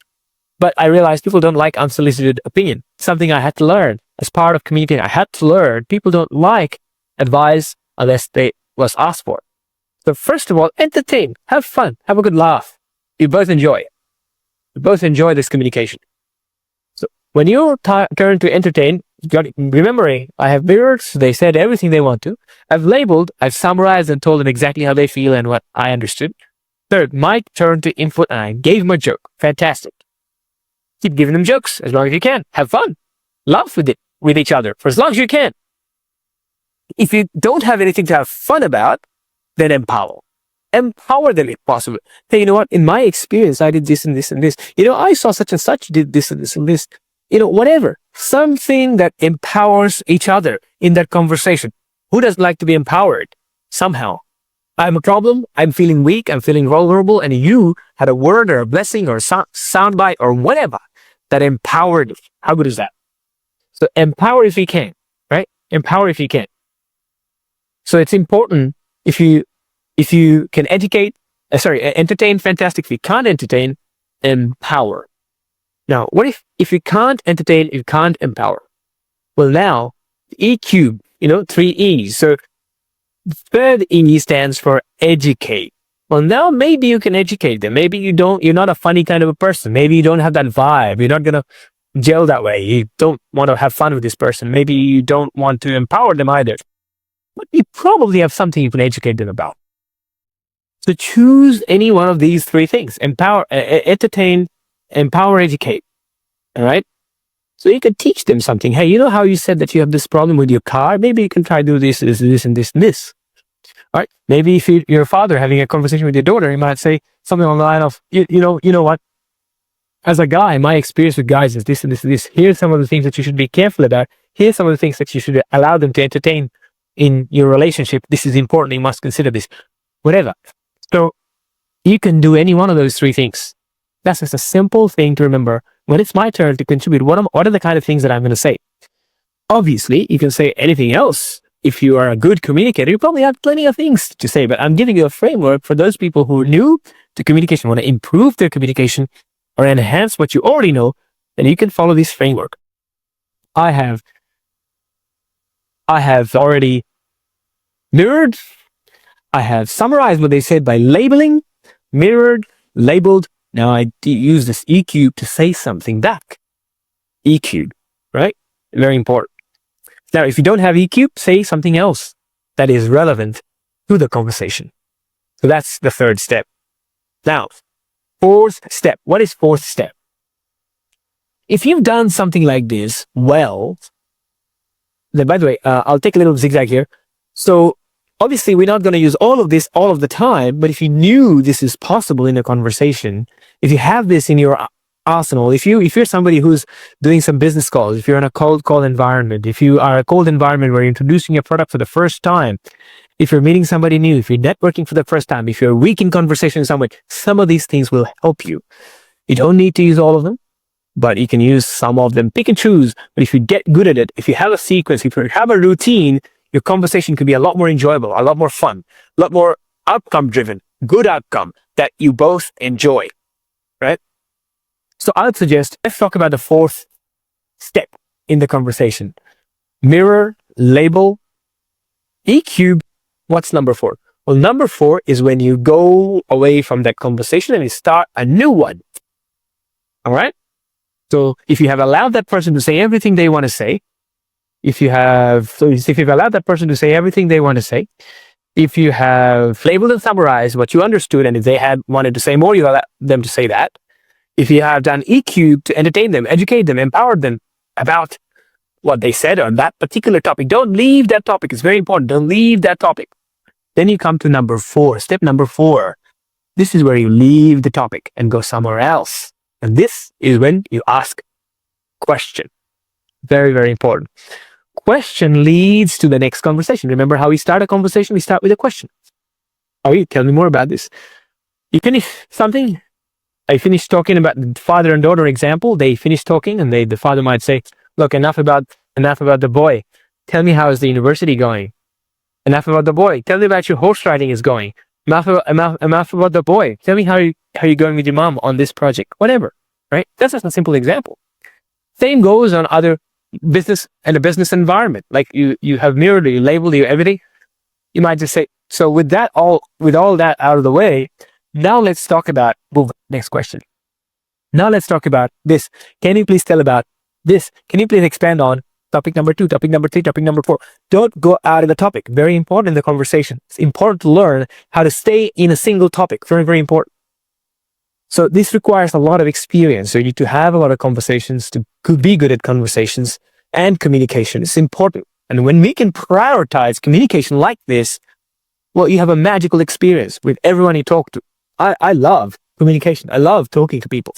but I realized people don't like unsolicited opinion. Something I had to learn as part of communicating. I had to learn people don't like advice unless they was asked for. So first of all, entertain, have fun, have a good laugh. You both enjoy it. You both enjoy this communication. So when you turn to entertain, remembering, I have mirrors, they said everything they want to. I've labeled, I've summarized and told them exactly how they feel and what I understood. Third, my turn to input and I gave them a joke. Fantastic. Keep giving them jokes as long as you can. Have fun. Laugh with each other for as long as you can. If you don't have anything to have fun about, then empower. Empower them if possible. Hey, you know what? In my experience, I did this and this and this. I saw such and such did this and this and this. Whatever. Something that empowers each other in that conversation. Who doesn't like to be empowered? Somehow. I'm a problem. I'm feeling weak. I'm feeling vulnerable. And you had a word or a blessing or a soundbite or whatever that empowered you. How good is that? So empower if you can, right? Empower if you can. So it's important if you can entertain, fantastic. If you can't entertain, empower. Now, what if you can't entertain, you can't empower? Well, now, EQ, 3 E's. So the third E stands for educate. Well, now maybe you can educate them. Maybe you're not a funny kind of a person. Maybe you don't have that vibe. You're not going to gel that way. You don't want to have fun with this person. Maybe you don't want to empower them either. But you probably have something you can educate them about. So choose any one of these 3 things. Entertain, empower, educate. All right? So you can teach them something. Hey, you know how you said that you have this problem with your car? Maybe you can try to do this, and this. right? Maybe if you're a father having a conversation with your daughter, you might say something along the line of, you know what? As a guy, my experience with guys is this and this and this. Here's some of the things that you should be careful about. Here's some of the things that you should allow them to entertain in your relationship. This is important. You must consider this. Whatever. So you can do any one of those three things. That's just a simple thing to remember. When it's my turn to contribute, what are the kind of things that I'm going to say? Obviously, you can say anything else. If you are a good communicator, you probably have plenty of things to say, but I'm giving you a framework for those people who are new to communication, want to improve their communication or enhance what you already know, then you can follow this framework. I have already mirrored. I have summarized what they said by labeling, mirrored, labeled. Now I use this EQ to say something back. EQ, right? Very important. Now, if you don't have EQ, say something else that is relevant to the conversation. So that's the third step. Now, fourth step. What is fourth step? If you've done something like this well, then by the way, I'll take a little zigzag here. So obviously, we're not going to use all of this all of the time, but if you knew this is possible in a conversation, if you have this in your arsenal, if you're somebody who's doing some business calls, if you're in a cold call environment, if you are a cold environment where you're introducing your product for the first time, if you're meeting somebody new, if you're networking for the first time, if you're weak in conversation in some way, some of these things will help you. You don't need to use all of them, but you can use some of them. Pick and choose. But if you get good at it, if you have a sequence, if you have a routine, your conversation could be a lot more enjoyable, a lot more fun, a lot more outcome driven, good outcome that you both enjoy, right? So I would suggest, let's talk about the fourth step in the conversation. Mirror, label, EQ. What's number 4? Well, number 4 is when you go away from that conversation and you start a new one. All right? So if you have allowed that person to say everything they want to say, if you've allowed that person to say everything they want to say, if you have labeled and summarized what you understood, and if they had wanted to say more, you allow them to say that. If you have done EQ to entertain them, educate them, empower them about what they said on that particular topic, don't leave that topic. It's very important. Don't leave that topic. Then you come to number 4, step number 4. This is where you leave the topic and go somewhere else. And this is when you ask question. Very, very important. Question leads to the next conversation. Remember how we start a conversation? We start with a question. Oh, you tell me more about this. You finish something. I finished talking about the father and daughter example. They finish talking and the father might say, look, enough about the boy. Tell me how is the university going? Enough about the boy. Tell me about your horse riding is going. Enough about the boy. Tell me how you're going with your mom on this project. Whatever, right? That's just a simple example. Same goes on other business and a business environment. Like you have mirrored, you labeled, you everything. You might just say, so with all that out of the way, now let's talk about, next question. Now let's talk about this. Can you please tell about this? Can you please expand on topic number 2, topic number 3, topic number 4? Don't go out of the topic. Very important in the conversation. It's important to learn how to stay in a single topic. Very, very important. So this requires a lot of experience. So you need to have a lot of conversations to be good at conversations and communication. It's important. And when we can prioritize communication like this, well, you have a magical experience with everyone you talk to. I love communication. I love talking to people.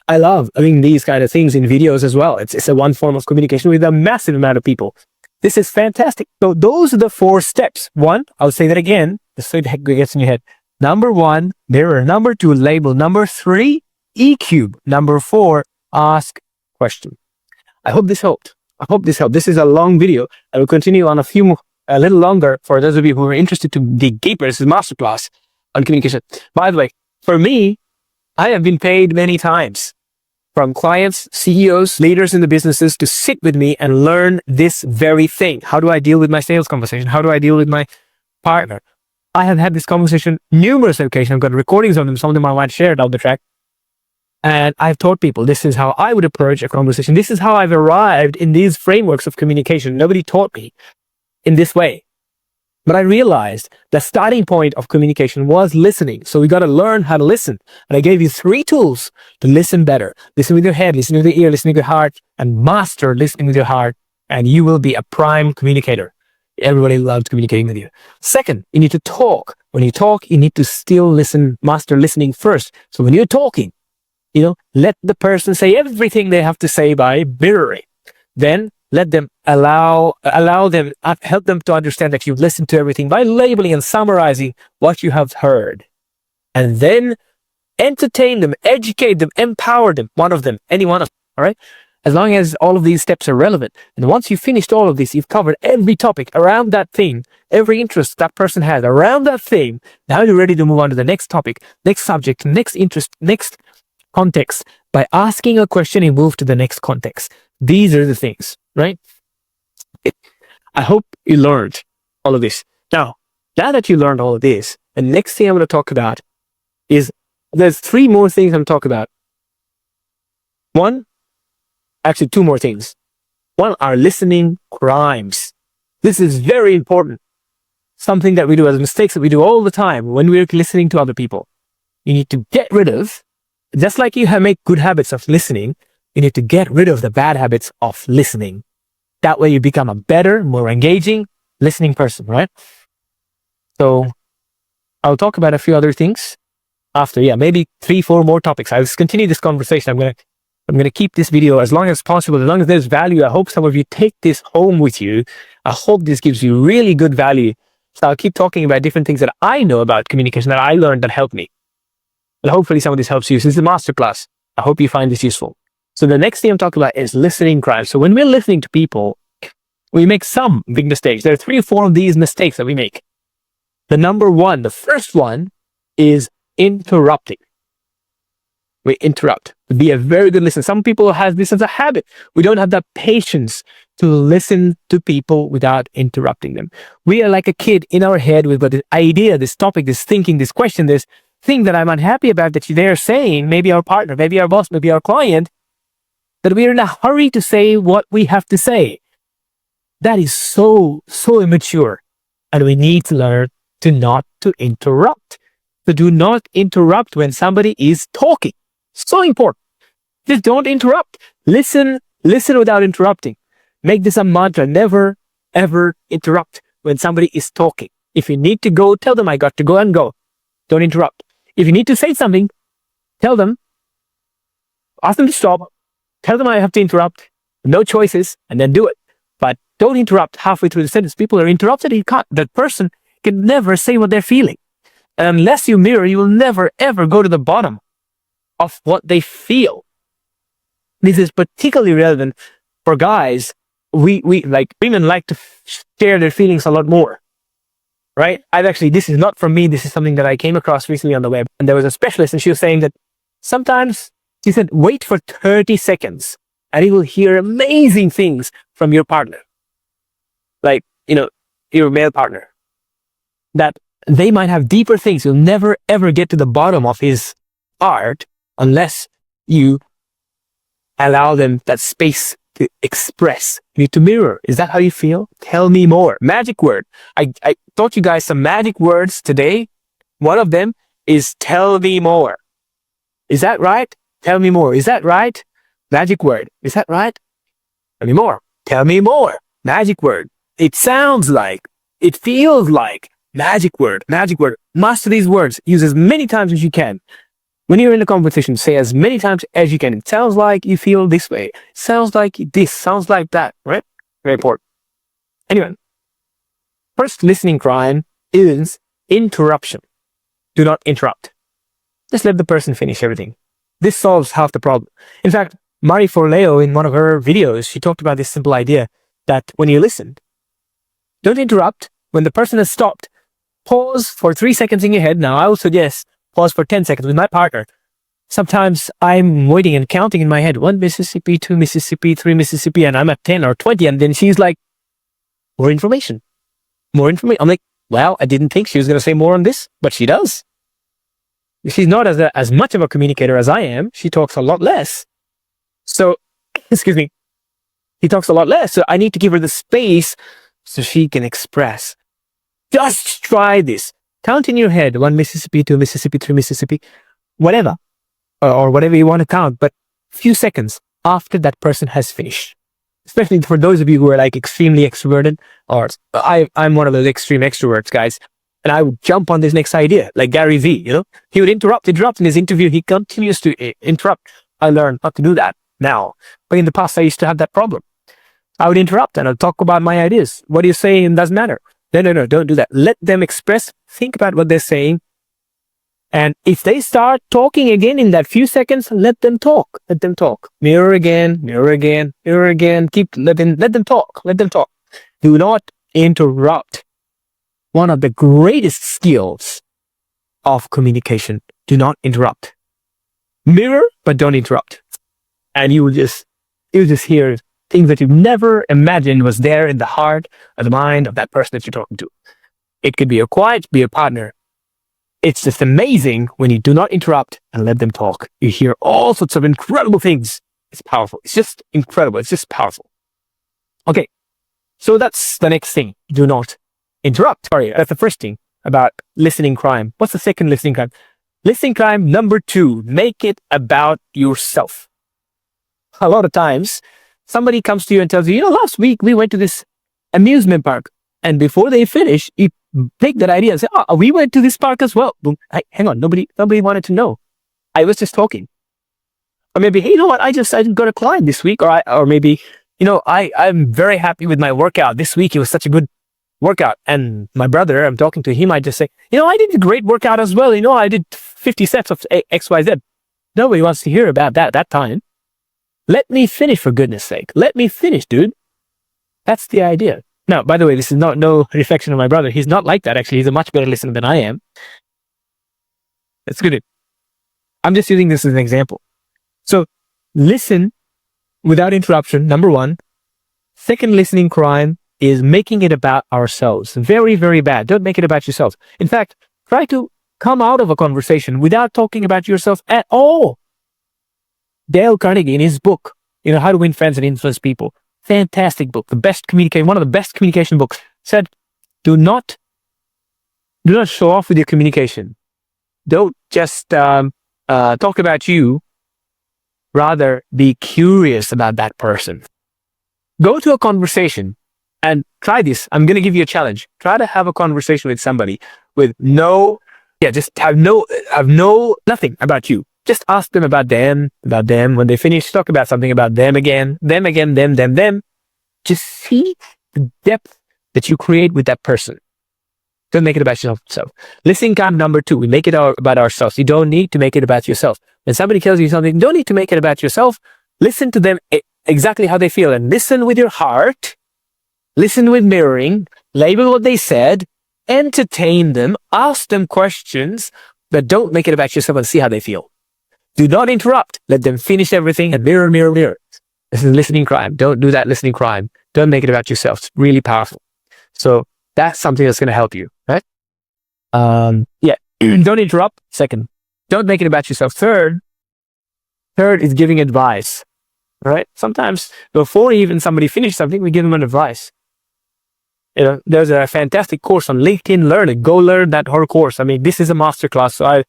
I love doing these kind of things in videos as well. It's a one form of communication with a massive amount of people. This is fantastic. So those are the 4 steps. 1, I'll say that again, just so it gets in your head. Number 1, mirror. Number 2, label. Number 3, EQ. Number 4, ask question. I hope this helped. This is a long video. I will continue on a little longer for those of you who are interested to dig deeper. This is masterclass on communication. By the way, for me, I have been paid many times from clients, CEOs, leaders in the businesses to sit with me and learn this very thing. How do I deal with my sales conversation? How do I deal with my partner? I have had this conversation numerous occasions. I've got recordings of them. Some of them I might share down the track. And I've taught people this is how I would approach a conversation. This is how I've arrived in these frameworks of communication. Nobody taught me in this way. But I realized the starting point of communication was listening. So we got to learn how to listen. And I gave you 3 tools to listen better. Listen with your head, listen with your ear, listen with your heart, and master listening with your heart. And you will be a prime communicator. Everybody loves communicating with you. Second, you need to talk. When you talk, you need to still listen, master listening first. So when you're talking, let the person say everything they have to say by mirroring. Then let them allow them, help them to understand that you've listened to everything by labeling and summarizing what you have heard. And then entertain them, educate them, empower them, any one of them, all right? As long as all of these steps are relevant. And once you've finished all of this, you've covered every topic around that thing, every interest that person has around that thing. Now you're ready to move on to the next topic, next subject, next interest, next context. By asking a question, you move to the next context. These are the things, right? I hope you learned all of this. Now that you learned all of this, the next thing I'm going to talk about is there's 3 more things I'm talking about. Actually 2 more things. One are listening crimes. This is very important. Something that we do as mistakes that we do all the time when we're listening to other people. You need to get rid of, just like you make good habits of listening, you need to get rid of the bad habits of listening. That way you become a better, more engaging listening person, right? So I'll talk about a few other things after, maybe 3-4 more topics. I'll continue this conversation. I'm going to keep this video as long as possible, as long as there's value. I hope some of you take this home with you. I hope this gives you really good value. So I'll keep talking about different things that I know about communication that I learned that helped me. And hopefully some of this helps you. This is a masterclass. I hope you find this useful. So the next thing I'm talking about is listening crimes. So when we're listening to people, we make some big mistakes. There are 3 or 4 of these mistakes that we make. The first one is interrupting. We interrupt. Be a very good listener. Some people have this as a habit. We don't have that patience to listen to people without interrupting them. We are like a kid in our head with this idea, this topic, this thinking, this question, this thing that I'm unhappy about that they're saying, maybe our partner, maybe our boss, maybe our client, that we're in a hurry to say what we have to say. That is so immature. And we need to learn to not to interrupt. So do not interrupt when somebody is talking. So important. Just don't interrupt. Listen without interrupting. Make this a mantra. Never, ever interrupt when somebody is talking. If you need to go, tell them I got to go and go. Don't interrupt. If you need to say something, tell them. Ask them to stop. Tell them I have to interrupt. No choices, and then do it. But don't interrupt halfway through the sentence. People are interrupted. That person can never say what they're feeling. And unless you mirror, you will never, ever go to the bottom of what they feel. This is particularly relevant for guys. We like women like to share their feelings a lot more, right? This is not from me. This is something that I came across recently on the web. And there was a specialist and she was saying that sometimes she said, wait for 30 seconds and you will hear amazing things from your partner. Like, your male partner, that they might have deeper things. You'll never, ever get to the bottom of his art unless you allow them that space to express. You need to mirror. Is that how you feel? Tell me more. Magic word. I taught you guys some magic words today. One of them is tell me more. Is that right? Tell me more. Is that right? Magic word. Is that right? Tell me more. Tell me more. Magic word. It sounds like, it feels like, magic word. Magic word. Master these words. Use as many times as you can. When you're in a conversation, say as many times as you can. It sounds like you feel this way. It sounds like this. Sounds like that. Right? Very important. Anyway, first listening crime is interruption. Do not interrupt. Just let the person finish everything. This solves half the problem. In fact, Marie Forleo, in one of her videos, she talked about this simple idea that when you listen, don't interrupt. When the person has stopped, pause for 3 seconds in your head. Now, I would suggest pause for 10 seconds with my partner. Sometimes I'm waiting and counting in my head. 1 Mississippi, 2 Mississippi, 3 Mississippi, and I'm at 10 or 20. And then she's like, more information. More information. I'm like, well, I didn't think she was going to say more on this, but she does. She's not as much of a communicator as I am. She talks a lot less. So, excuse me. He talks a lot less. So I need to give her the space so she can express. Just try this. Count in your head. 1 Mississippi, 2 Mississippi, 3 Mississippi, whatever. Or whatever you want to count. But few seconds after that person has finished. especially for those of you who are like extremely extroverted, or I'm one of those extreme extroverts, guys. And I would jump on this next idea, like Gary Vee, he would interrupt in his interview. He continues to interrupt. I learned not to do that now. But in the past, I used to have that problem. I would interrupt and I'd talk about my ideas. What do you say? It doesn't matter. No, don't do that. Let them express, think about what they're saying. And if they start talking again in that few seconds, let them talk. Let them talk. Mirror again, mirror again, mirror again. Let them talk. Let them talk. Do not interrupt. One of the greatest skills of communication. Do not interrupt. Mirror, but don't interrupt. And you'll just hear things that you've never imagined was there in the heart or the mind of that person that you're talking to. It could be a quiet, be a partner. It's just amazing when you do not interrupt and let them talk. You hear all sorts of incredible things. It's powerful. It's just incredible. It's just powerful. Okay, so that's the next thing. Do not interrupt. Sorry, that's the first thing about listening crime. What's the second listening crime? Listening crime number 2, make it about yourself. A lot of times, somebody comes to you and tells you, last week we went to this amusement park. And before they finish, you take that idea and say, we went to this park as well. Boom. Hey, hang on, nobody wanted to know. I was just talking. Or maybe, hey, you know what? I didn't got a client this week. Or maybe, I'm very happy with my workout this week. It was such a good workout. And my brother, I'm talking to him, I just say, I did a great workout as well. I did 50 sets of X, Y, Z. Nobody wants to hear about that time. Let me finish, for goodness sake. Let me finish, dude. That's the idea. Now, by the way, this is no reflection of my brother. He's not like that, actually. He's a much better listener than I am. That's good. I'm just using this as an example. So, listen without interruption, number 1. Second listening crime is making it about ourselves. Very, very bad. Don't make it about yourselves. In fact, try to come out of a conversation without talking about yourself at all. Dale Carnegie, in his book, How to Win Friends and Influence People, fantastic book, one of the best communication books, said, do not show off with your communication. Don't just talk about you. Rather, be curious about that person. Go to a conversation and try this. I'm going to give you a challenge. Try to have a conversation with somebody with just have nothing about you. Just ask them about them. When they finish, talk about something about them again. Just see the depth that you create with that person. Don't make it about yourself. Listening crime number 2, we make it about ourselves. You don't need to make it about yourself. When somebody tells you something, you don't need to make it about yourself. Listen to them exactly how they feel and listen with your heart. Listen with mirroring. Label what they said. Entertain them. Ask them questions, but don't make it about yourself and see how they feel. Do not interrupt. Let them finish everything and mirror. This is listening crime. Don't do that listening crime. Don't make it about yourself. It's really powerful. So that's something that's going to help you, right? Don't interrupt. Second, don't make it about yourself. Third is giving advice, right? Sometimes before even somebody finishes something, we give them an advice. There's a fantastic course on LinkedIn Learning. Go learn that whole course. I mean, this is a masterclass. So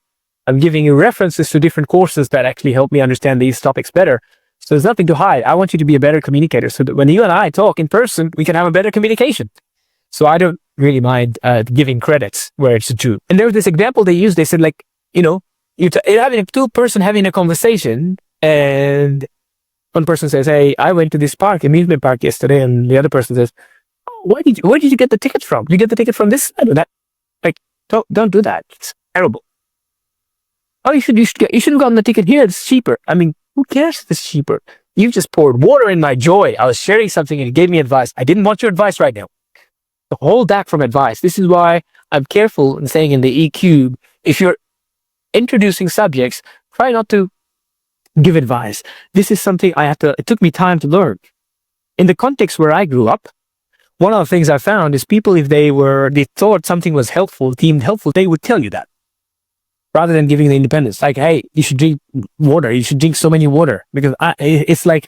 I'm giving you references to different courses that actually help me understand these topics better. So there's nothing to hide. I want you to be a better communicator so that when you and I talk in person, we can have a better communication. So I don't really mind giving credits where it's due. And there was this example they used. They said, you're having a two-person having a conversation, and one person says, hey, I went to this amusement park yesterday, and the other person says, where did you get the ticket from? Did you get the ticket from this side or that? Don't do that. It's terrible. Oh, you should have gotten the ticket here. It's cheaper. I mean, who cares if it's cheaper? You just poured water in my joy. I was sharing something and you gave me advice. I didn't want your advice right now. So hold back from advice. This is why I'm careful in saying in the E-Cube, if you're introducing subjects, try not to give advice. This is something it took me time to learn. In the context where I grew up, one of the things I found is people, if they thought something was deemed helpful, they would tell you that. Rather than giving the independence, like, hey, you should drink water. You should drink so many water. Because it's like,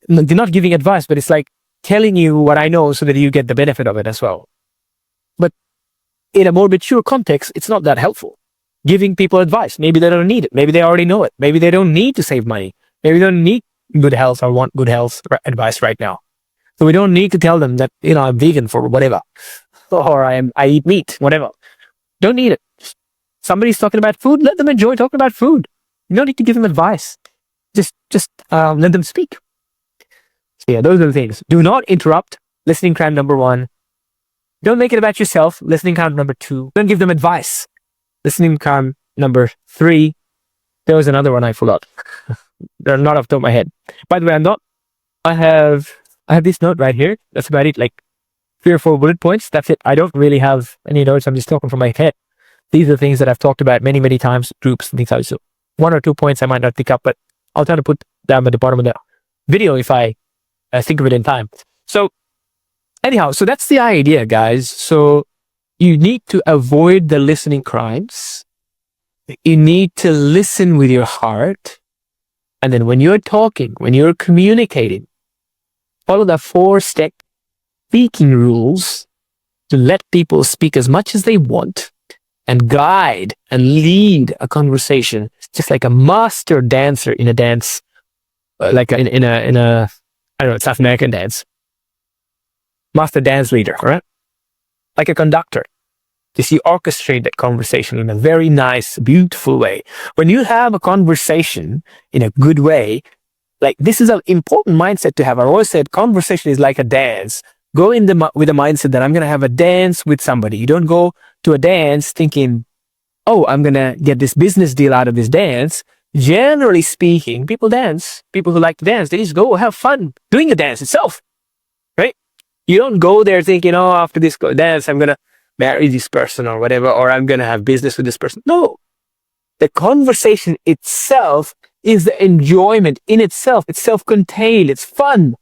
they're not giving advice, but it's like telling you what I know so that you get the benefit of it as well. But in a more mature context, it's not that helpful. Giving people advice. Maybe they don't need it. Maybe they already know it. Maybe they don't need to save money. Maybe they don't need good health or want good health advice right now. So we don't need to tell them that, I'm vegan for whatever, or I eat meat, whatever. Don't need it. Somebody's talking about food, let them enjoy talking about food. You don't need to give them advice. Just let them speak. So yeah, those are the things. Do not interrupt. Listening crime number 1. Don't make it about yourself. Listening crime number 2. Don't give them advice. Listening crime number 3. There was another one I forgot. They're not off the top of my head. By the way, I have this note right here. That's about it. Like 3 or 4 bullet points. That's it. I don't really have any notes. I'm just talking from my head. These are things that I've talked about many, many times, groups and things like that. So 1 or 2 points I might not pick up, but I'll try to put them at the bottom of the video if I think of it in time. So anyhow, so that's the idea, guys. So you need to avoid the listening crimes. You need to listen with your heart. And then when you're talking, when you're communicating, follow the 4-step speaking rules to let people speak as much as they want and guide and lead a conversation, just like a master dancer in a dance, like in a I don't know, South American dance. Master dance leader, right? Like a conductor. Just you orchestrate that conversation in a very nice, beautiful way. When you have a conversation in a good way, like this is an important mindset to have. I always said conversation is like a dance. Go in with the mindset that I'm going to have a dance with somebody. You don't go to a dance thinking, oh, I'm going to get this business deal out of this dance. Generally speaking, people dance. People who like to dance, they just go have fun doing the dance itself, right? You don't go there thinking, oh, after this dance, I'm going to marry this person or whatever, or I'm going to have business with this person. No, the conversation itself is the enjoyment in itself. It's self-contained. It's fun.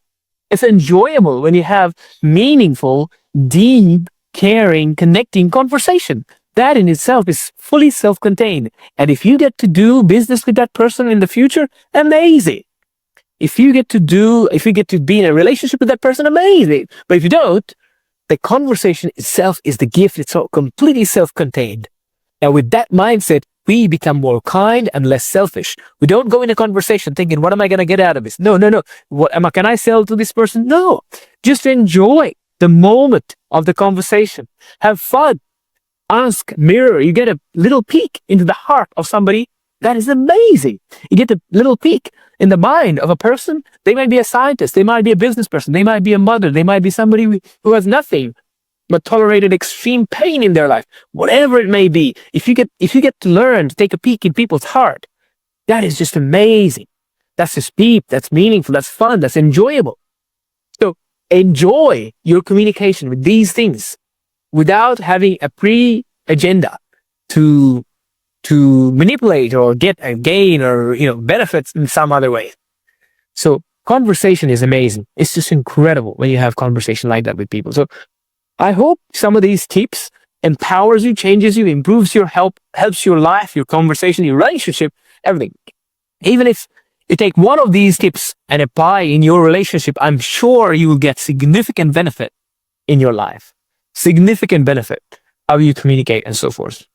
It's enjoyable when you have meaningful, deep, caring, connecting conversation. That in itself is fully self-contained. And if you get to do business with that person in the future, amazing. If you get to be in a relationship with that person, amazing. But if you don't, the conversation itself is the gift. It's all completely self-contained. Now, with that mindset, we become more kind and less selfish. We don't go in a conversation thinking, what am I going to get out of this? No. Can I sell to this person? No. Just enjoy the moment of the conversation. Have fun. Ask, mirror. You get a little peek into the heart of somebody. That is amazing. You get a little peek in the mind of a person. They might be a scientist. They might be a business person. They might be a mother. They might be somebody who has nothing but tolerated extreme pain in their life. Whatever it may be. If you get to learn to take a peek in people's heart, that is just amazing. That's just deep. That's meaningful. That's fun. That's enjoyable. So enjoy your communication with these things without having a pre-agenda to manipulate or get a gain or benefits in some other way. So conversation is amazing. It's just incredible when you have conversation like that with people. So I hope some of these tips empowers you, changes you, improves your helps your life, your conversation, your relationship, everything. Even if you take one of these tips and apply in your relationship, I'm sure you will get significant benefit in your life. Significant benefit, how you communicate and so forth.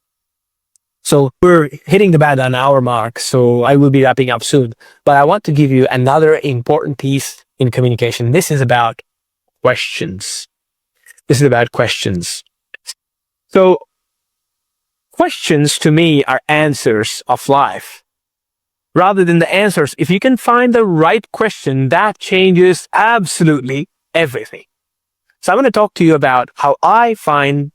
So we're hitting about an hour mark, so I will be wrapping up soon. But I want to give you another important piece in communication. This is about questions. So questions to me are answers of life. Rather than the answers, if you can find the right question, that changes absolutely everything. So I'm going to talk to you about how I find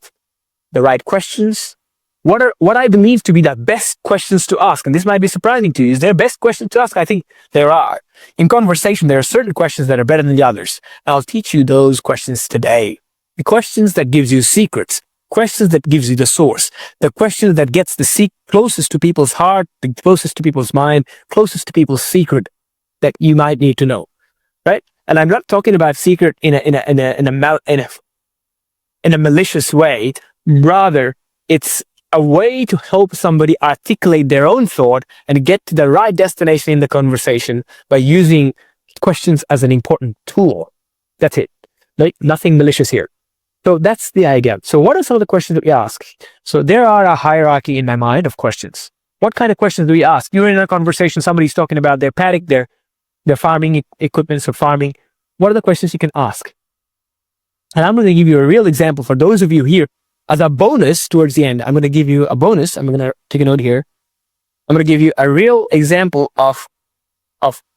the right questions. What I believe to be the best questions to ask, and this might be surprising to you. Is there best questions to ask? I think there are. In conversation, there are certain questions that are better than the others. And I'll teach you those questions today. The questions that gives you secrets, questions that gives you the source, the questions that gets the closest to people's heart, the closest to people's mind, closest to people's secret that you might need to know, right? And I'm not talking about secret in a malicious way. Rather, it's a way to help somebody articulate their own thought and get to the right destination in the conversation by using questions as an important tool. That's it. Like, nothing malicious here. So that's the idea. So what are some of the questions that we ask? So there are a hierarchy in my mind of questions. What kind of questions do we ask? You're in a conversation, somebody's talking about their paddock, their farming equipment, or farming. what are the questions you can ask? And I'm going to give you a real example for those of you here as a bonus towards the end. I'm going to give you a bonus. I'm going to take a note here. I'm going to give you a real example of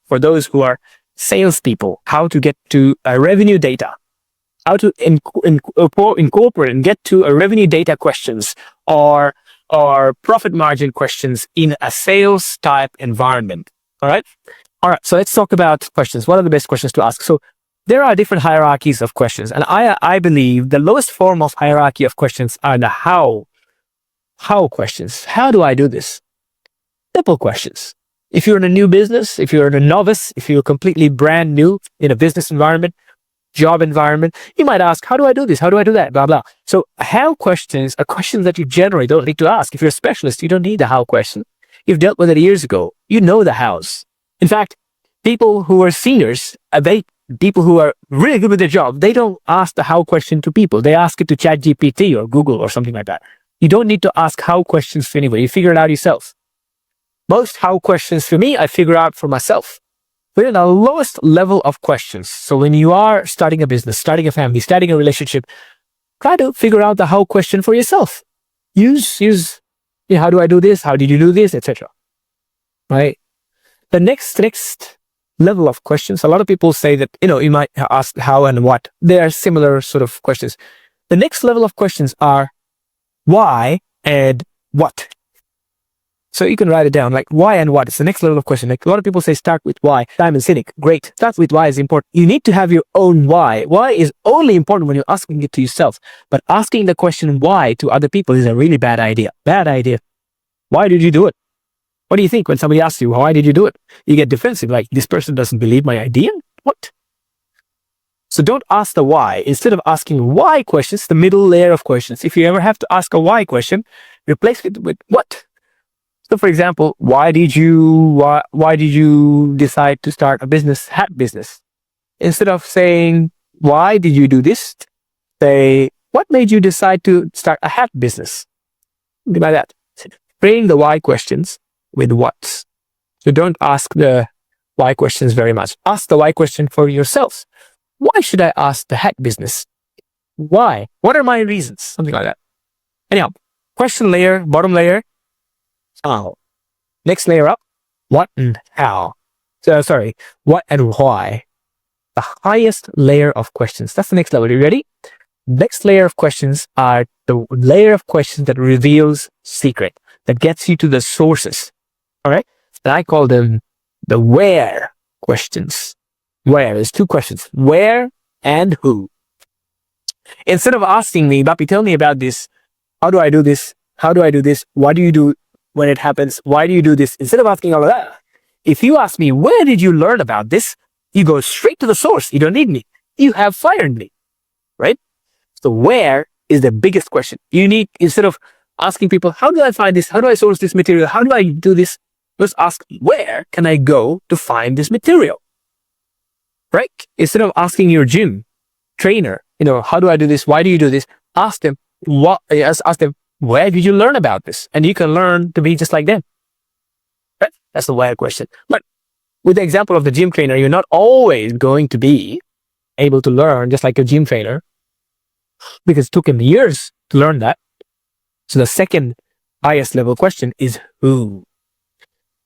for those who are salespeople, how to get to a revenue data, how to incorporate and get to a revenue data questions or profit margin questions in a sales type environment. All right. So let's talk about questions. What are the best questions to ask? So there are different hierarchies of questions, and I believe the lowest form of hierarchy of questions are the how questions. How do I do this? Simple questions. If you're in a new business, if you're in a novice, if you're completely brand new in a business environment, job environment, you might ask, how do I do this? How do I do that? Blah, blah. So how questions are questions that you generally don't need to ask. If you're a specialist, you don't need the how question. You've dealt with it years ago. You know the hows. In fact, people who are seniors, people who are really good with their job, they don't ask the how question to people. They ask it to ChatGPT or Google or something like that. You don't need to ask how questions to anybody. You figure it out yourself. Most how questions for me, I figure out for myself. We're in the lowest level of questions. So when you are starting a business, starting a family, starting a relationship, try to figure out the how question for yourself. Use how do I do this? How did you do this? Etc. Right? The next level of questions, a lot of people say that, you might ask how and what. They are similar sort of questions. The next level of questions are why and what. So you can write it down, like why and what. It's the next level of question. Like a lot of people say start with why. Simon Sinek, great. Start with why is important. You need to have your own why. Why is only important when you're asking it to yourself. But asking the question why to other people is a really bad idea. Bad idea. Why did you do it? What do you think when somebody asks you, why did you do it? You get defensive, like this person doesn't believe my idea? What? So don't ask the why. Instead of asking why questions, the middle layer of questions. If you ever have to ask a why question, replace it with what? So for example, why did you decide to start a hat business? Instead of saying, why did you do this? Say, what made you decide to start a hat business? Something like that. Frame the why questions with what. So don't ask the why questions very much. Ask the why question for yourselves. Why should I ask the hat business? Why? What are my reasons? Something like that. Anyhow, question layer, bottom layer, how. Next layer up, what and how. What and why. The highest layer of questions. That's the next level. Are you ready? Next layer of questions are the layer of questions that reveals secret, that gets you to the sources. All right? And I call them the where questions. Where? There's two questions. Where and who. Instead of asking me, Bappy, tell me about this. How do I do this? How do I do this? What do you do when it happens? Why do you do this? Instead of asking all of that, if you ask me, where did you learn about this? You go straight to the source. You don't need me. You have fired me, right? So where is the biggest question. You need, instead of asking people, how do I find this? How do I source this material? How do I do this? Just ask, where can I go to find this material? Right? Instead of asking your gym trainer, how do I do this? Why do you do this? Ask them, ask them, where did you learn about this? And you can learn to be just like them. Right? That's the where question. But with the example of the gym trainer, you're not always going to be able to learn just like a gym trainer, because it took him years to learn that. So the second highest level question is who.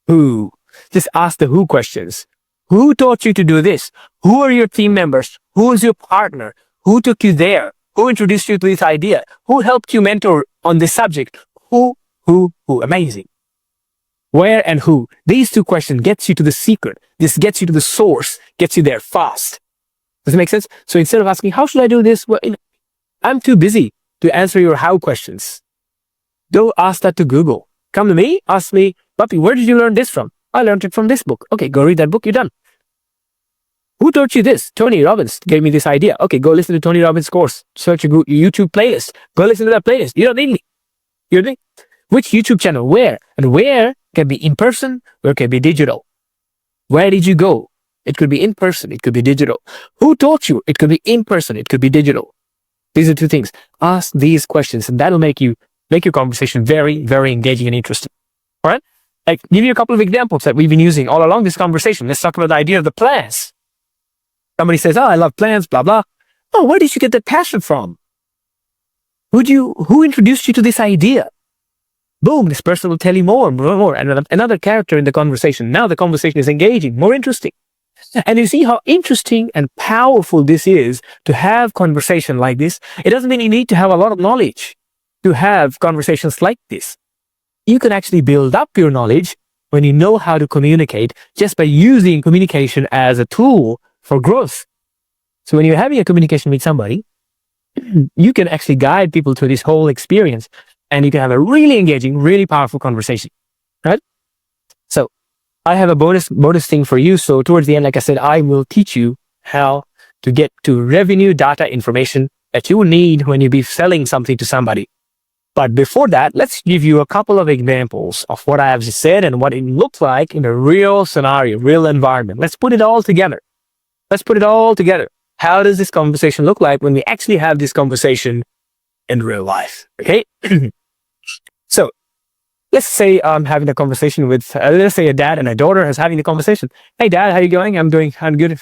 Who? Just ask the who questions. Who taught you to do this? Who are your team members? Who is your partner? Who took you there? Who introduced you to this idea? Who helped you mentor on this subject? Who? Amazing. Where and who? These two questions gets you to the secret. This gets you to the source, gets you there fast. Does it make sense? So instead of asking, how should I do this? Well, I'm too busy to answer your how questions. Go ask that to Google. Come to me, ask me, Bappy, where did you learn this from? I learned it from this book. Okay, go read that book, you're done. Who taught you this? Tony Robbins gave me this idea. Okay, go listen to Tony Robbins' course. Search your YouTube playlist. Go listen to that playlist. You don't need me. You know? Which YouTube channel? Where? And where can be in person, where can be digital. Where did you go? It could be in person, it could be digital. Who taught you? It could be in person, it could be digital. These are two things. Ask these questions, and that'll make your conversation very, very engaging and interesting. All right? Like, give you a couple of examples that we've been using all along this conversation. Let's talk about the idea of the plans. Somebody says, oh, I love plants, blah, blah. Oh, where did you get that passion from? Who introduced you to this idea? Boom, this person will tell you more, and another character in the conversation. Now the conversation is engaging, more interesting. And you see how interesting and powerful this is to have conversation like this. It doesn't mean you need to have a lot of knowledge to have conversations like this. You can actually build up your knowledge when you know how to communicate just by using communication as a tool for growth. So when you're having a communication with somebody, you can actually guide people through this whole experience, and you can have a really engaging, really powerful conversation, right? So I have a bonus thing for you. So towards the end, like I said, I will teach you how to get to revenue data information that you need when you be selling something to somebody. But before that, let's give you a couple of examples of what I have just said and what it looks like in a real scenario, real environment. Let's put it all together. How does this conversation look like when we actually have this conversation in real life? Okay. So let's say I'm having a conversation with, let's say a dad and a daughter is having the conversation. Hey dad, how you going? I'm good.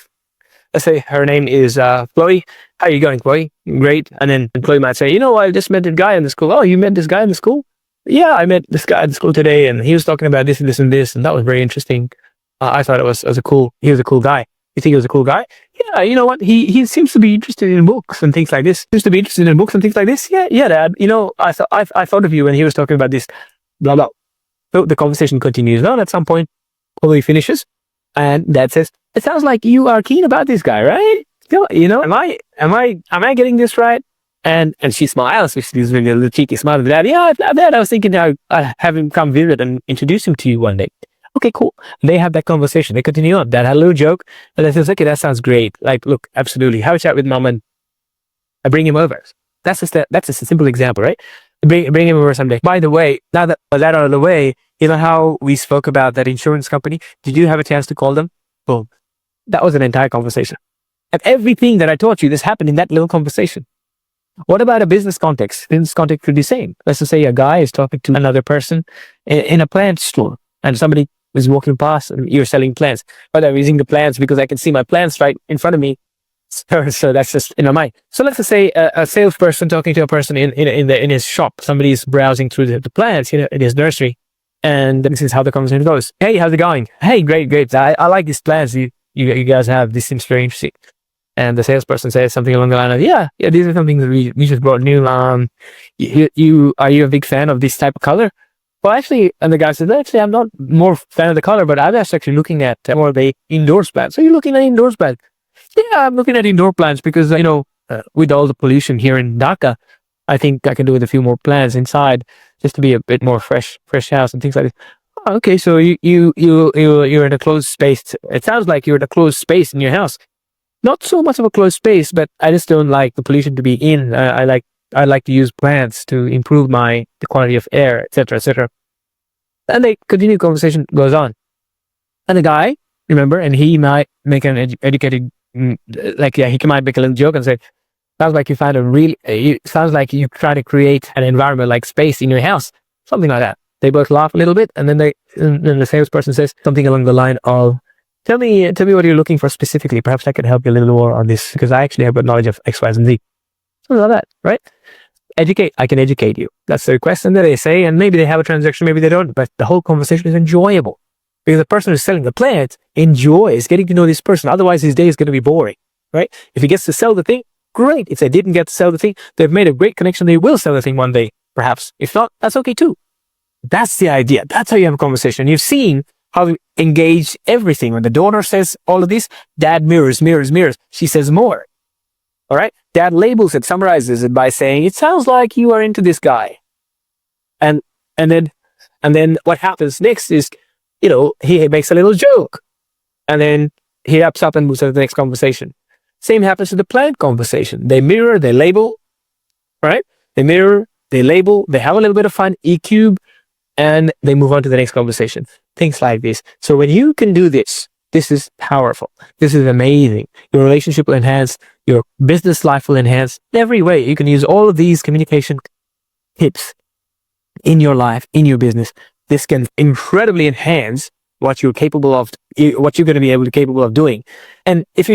Let's say her name is Chloe. How you going, Chloe? Great. And then Chloe might say, I just met this guy in the school. Oh, you met this guy in the school? Yeah, I met this guy at the school today, and he was talking about this and this and this, and that was very interesting. I thought he was a cool guy. You think he was a cool guy? Yeah, you know what? He seems to be interested in books and things like this. Yeah, Dad. I thought of you when he was talking about this, blah blah. So the conversation continues on. At some point, Chloe finishes, and Dad says, "It sounds like you are keen about this guy, right? Am I getting this right?" And she smiles, which is really a little cheeky smile. Dad, yeah, Dad, I was thinking I'll have him come visit and introduce him to you one day. Okay, cool. They have that conversation. They continue on. Dad had a little joke, and I says, okay, that sounds great. Like, look, absolutely. Have a chat with Mom, and I bring him over. That's just a simple example, right? Bring him over someday. By the way, now that out of the way, you know how we spoke about that insurance company? Did you have a chance to call them? Boom. That was an entire conversation. And everything that I taught you, this happened in that little conversation. What about a business context? Business context could be the same. Let's just say a guy is talking to another person in a plant store, and somebody is walking past and you're selling plants. But I'm using the plants because I can see my plants right in front of me. So that's just in my mind. So let's just say a salesperson talking to a person in his shop. Somebody's browsing through the plants, in his nursery. And this is how the conversation goes. Hey, how's it going? Hey, great. I like these plants you guys have. This seems very interesting. And the salesperson says something along the line of, yeah, these are something that we just brought new. Are you a big fan of this type of color? Well, actually, and the guy says, actually, I'm not more fan of the color, but I'm actually looking at more of the indoor plants. So you're looking at indoor plants? Yeah, I'm looking at indoor plants because, with all the pollution here in Dhaka, I think I can do with a few more plants inside just to be a bit more fresh house and things like this. Oh, okay, so you're in a closed space. It sounds like you're in a closed space in your house. Not so much of a closed space, but I just don't like the pollution to be in. I like to use plants to improve the quality of air, etc., etc. And the continued conversation goes on. And the guy, remember, and he might make an educated, he might make a little joke and say, sounds like sounds like you try to create an environment like space in your house, something like that. They both laugh a little bit, and then the salesperson says something along the line of, Tell me what you're looking for specifically. Perhaps I can help you a little more on this because I actually have good knowledge of X, Y, and Z. Something like that, right? I can educate you. That's the request, and then they say, and maybe they have a transaction, maybe they don't, but the whole conversation is enjoyable because the person who's selling the plant enjoys getting to know this person. Otherwise, his day is going to be boring, right? If he gets to sell the thing, great. If they didn't get to sell the thing, they've made a great connection. They will sell the thing one day, perhaps. If not, that's okay too. That's the idea. That's how you have a conversation. You've seen how we engage everything. When the daughter says all of this, dad mirrors. She says more. All right. Dad labels it, summarizes it by saying, it sounds like you are into this guy. And then what happens next is, he makes a little joke and then he wraps up and moves to the next conversation. Same happens to the plant conversation. They mirror, they label, right? They mirror, they label, they have a little bit of fun, E-cube, and they move on to the next conversation. Things like this. So when you can do this, this is powerful. This is amazing. Your relationship will enhance. Your business life will enhance. In every way, you can use all of these communication tips in your life, in your business. This can incredibly enhance what you're capable of, what you're going to be capable of doing. And if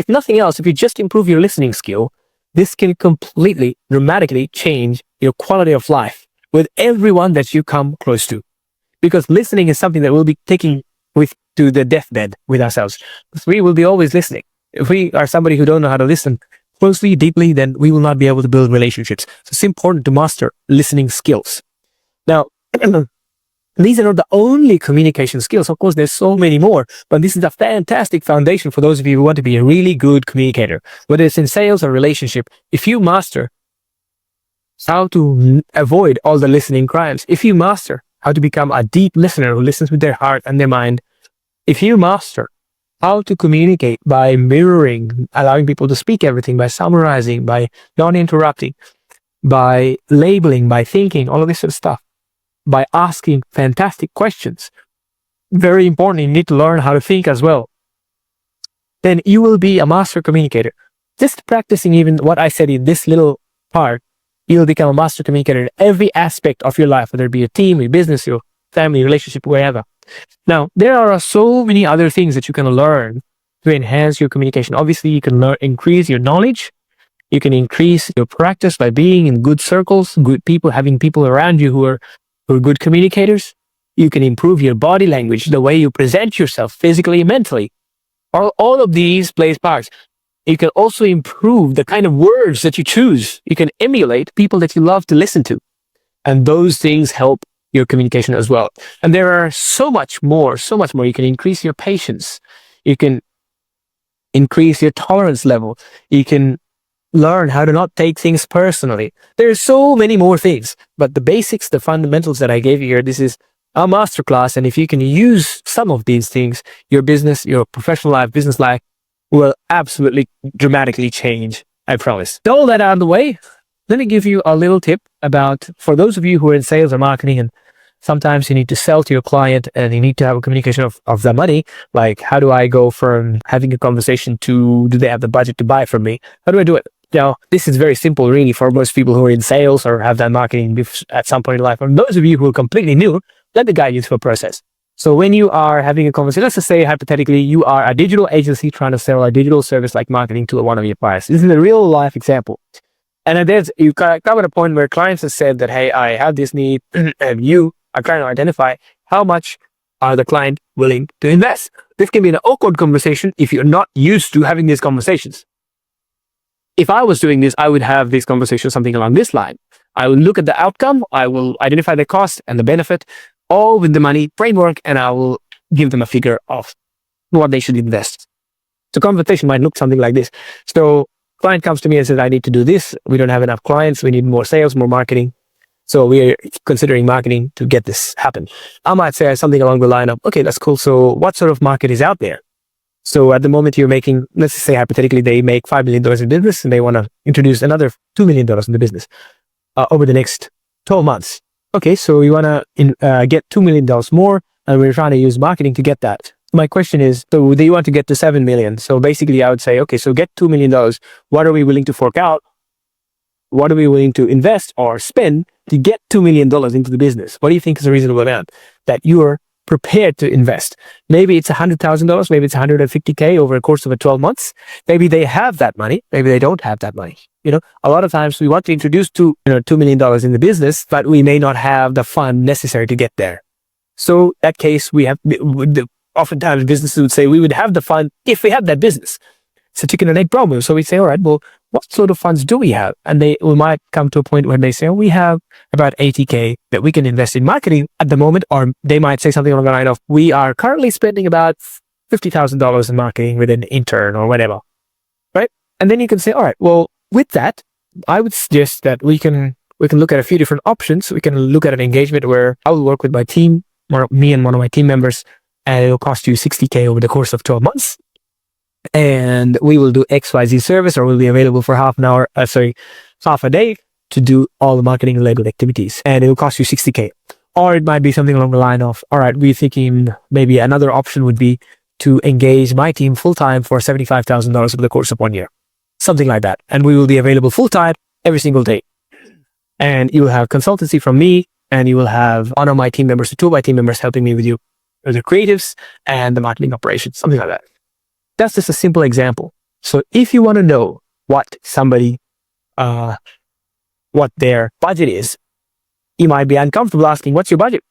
nothing else, if you just improve your listening skill, this can completely, dramatically change your quality of life with everyone that you come close to. Because listening is something that we'll be taking with to the deathbed with ourselves. Because we will be always listening. If we are somebody who don't know how to listen closely, deeply, then we will not be able to build relationships. So it's important to master listening skills. Now, these are not the only communication skills. Of course, there's so many more, but this is a fantastic foundation for those of you who want to be a really good communicator, whether it's in sales or relationship. If you master how to avoid all the listening crimes, if you master how to become a deep listener who listens with their heart and their mind, if you master how to communicate by mirroring, allowing people to speak everything, by summarizing, by not interrupting, by labeling, by thinking, all of this sort of stuff, by asking fantastic questions. Very important, you need to learn how to think as well. Then you will be a master communicator. Just practicing even what I said in this little part, you'll become a master communicator in every aspect of your life, whether it be your team, your business, your family, relationship, wherever. Now, there are so many other things that you can learn to enhance your communication. Obviously, you can increase your knowledge. You can increase your practice by being in good circles, good people, having people around you who are good communicators. You can improve your body language, the way you present yourself physically and mentally. All of these plays parts. You can also improve the kind of words that you choose. You can emulate people that you love to listen to. And those things help your communication as well. And there are so much more. You can increase your patience. You can increase your tolerance level. You can learn how to not take things personally. There are so many more things, but the basics, the fundamentals that I gave you here, this is a masterclass. And if you can use some of these things, your business, your professional life, business life will absolutely dramatically change. I promise. With all that out of the way, let me give you a little tip about, for those of you who are in sales or marketing, and sometimes you need to sell to your client and you need to have a communication of the money. Like, how do I go from having a conversation to, do they have the budget to buy from me? How do I do it? Now, this is very simple, really, for most people who are in sales or have done marketing at some point in life. And those of you who are completely new, let me guide you through a process. So when you are having a conversation, let's just say hypothetically, you are a digital agency trying to sell a digital service like marketing to one of your clients. This is a real life example. And then you come at a point where clients have said that, hey, I have this need, and you are trying to identify how much are the client willing to invest. This can be an awkward conversation if you're not used to having these conversations. If I was doing this, I would have this conversation something along this line. I will look at the outcome, I will identify the cost and the benefit, all with the money framework, and I will give them a figure of what they should invest. So conversation might look something like this. So client comes to me and says, I need to do this. We don't have enough clients. We need more sales, more marketing. So we're considering marketing to get this happen. I might say something along the line of, okay, that's cool. So what sort of market is out there? So at the moment you're making, let's say hypothetically, they make $5 million in business and they want to introduce another $2 million in the business over the next 12 months. Okay, so you want to get $2 million more, and we're trying to use marketing to get that. My question is, so they want to get to 7 million. So basically I would say, okay, so get $2 million. What are we willing to fork out? What are we willing to invest or spend to get $2 million into the business? What do you think is a reasonable amount that you are prepared to invest? Maybe it's $100,000. Maybe it's $150K over a course of 12 months. Maybe they have that money. Maybe they don't have that money. You know, a lot of times we want to introduce $2 million in the business, but we may not have the fund necessary to get there. So that case, oftentimes businesses would say we would have the fund if we have that business. It's a chicken and egg problem. So we say, all right, well, what sort of funds do we have? And we might come to a point where they say, oh, we have about $80K that we can invest in marketing at the moment. Or they might say something along the line of, we are currently spending about $50,000 in marketing with an intern or whatever, right? And then you can say, all right, well, with that, I would suggest that we can look at a few different options. We can look at an engagement where I will work with my team, or me and one of my team members, and it will cost you $60K over the course of 12 months. And we will do XYZ service, or we'll be available for half a day to do all the marketing related activities. And it will cost you $60K. Or it might be something along the line of, all right, we're thinking maybe another option would be to engage my team full-time for $75,000 over the course of 1 year. Something like that. And we will be available full-time every single day. And you will have consultancy from me, and you will have one of my team members, two of my team members helping me with you the creatives and the marketing operations, something like that. That's just a simple example. So if you want to know what somebody, what their budget is, you might be uncomfortable asking, what's your budget?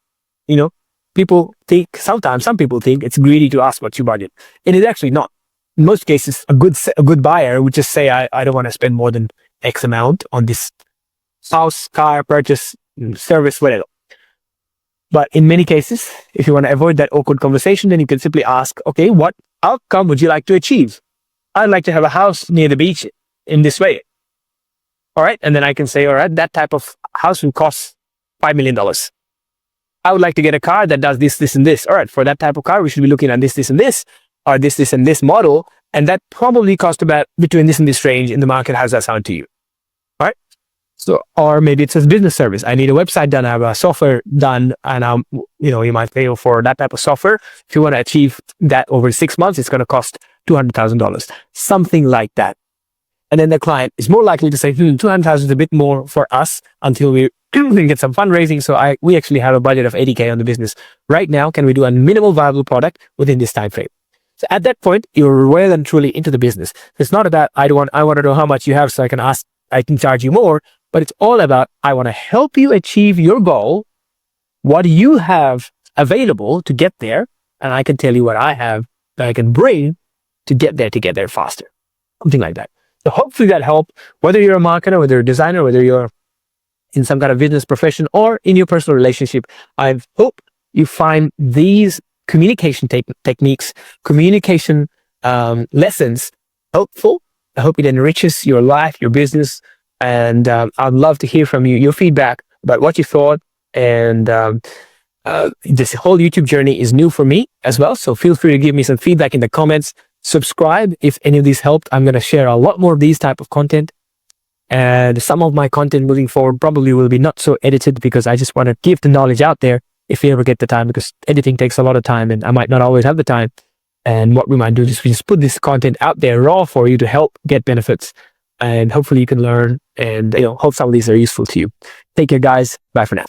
You know, some people think it's greedy to ask what's your budget. It is actually not. In most cases, a good buyer would just say, I don't want to spend more than X amount on this house, car, purchase, service, whatever. But in many cases, if you want to avoid that awkward conversation, then you can simply ask, okay, what outcome would you like to achieve? I'd like to have a house near the beach in this way. All right. And then I can say, all right, that type of house will cost $5 million. I would like to get a car that does this, this, and this. All right. For that type of car, we should be looking at this, this, and this, or this, and this model. And that probably cost about between this and this range in the market. How's that sound to you? All right. So, or maybe it says business service. I need a website done. I have a software done, and you might pay for that type of software. If you want to achieve that over 6 months, it's going to cost $200,000, something like that. And then the client is more likely to say, 200,000 is a bit more for us until we get some fundraising. So we actually have a budget of 80K on the business right now. Can we do a minimal viable product within this time frame? So at that point, you're well and truly into the business. It's not about, I want to know how much you have so I can charge you more, but it's all about, I want to help you achieve your goal, what you have available to get there, and I can tell you what I have that I can bring to get there faster. Something like that. So hopefully that helped, whether you're a marketer, whether you're a designer, whether you're in some kind of business profession or in your personal relationship. I hope you find these communication techniques, communication lessons helpful. I hope it enriches your life, your business, and I'd love to hear from you, your feedback about what you thought. And this whole YouTube journey is new for me as well, so feel free to give me some feedback in the comments. Subscribe if any of these helped. I'm going to share a lot more of these type of content, and some of my content moving forward probably will be not so edited because I just want to give the knowledge out there if you ever get the time, because editing takes a lot of time and I might not always have the time. And what we might do is we just put this content out there raw for you to help get benefits, and hopefully you can learn and hope some of these are useful to you. Take care, guys. Bye for now.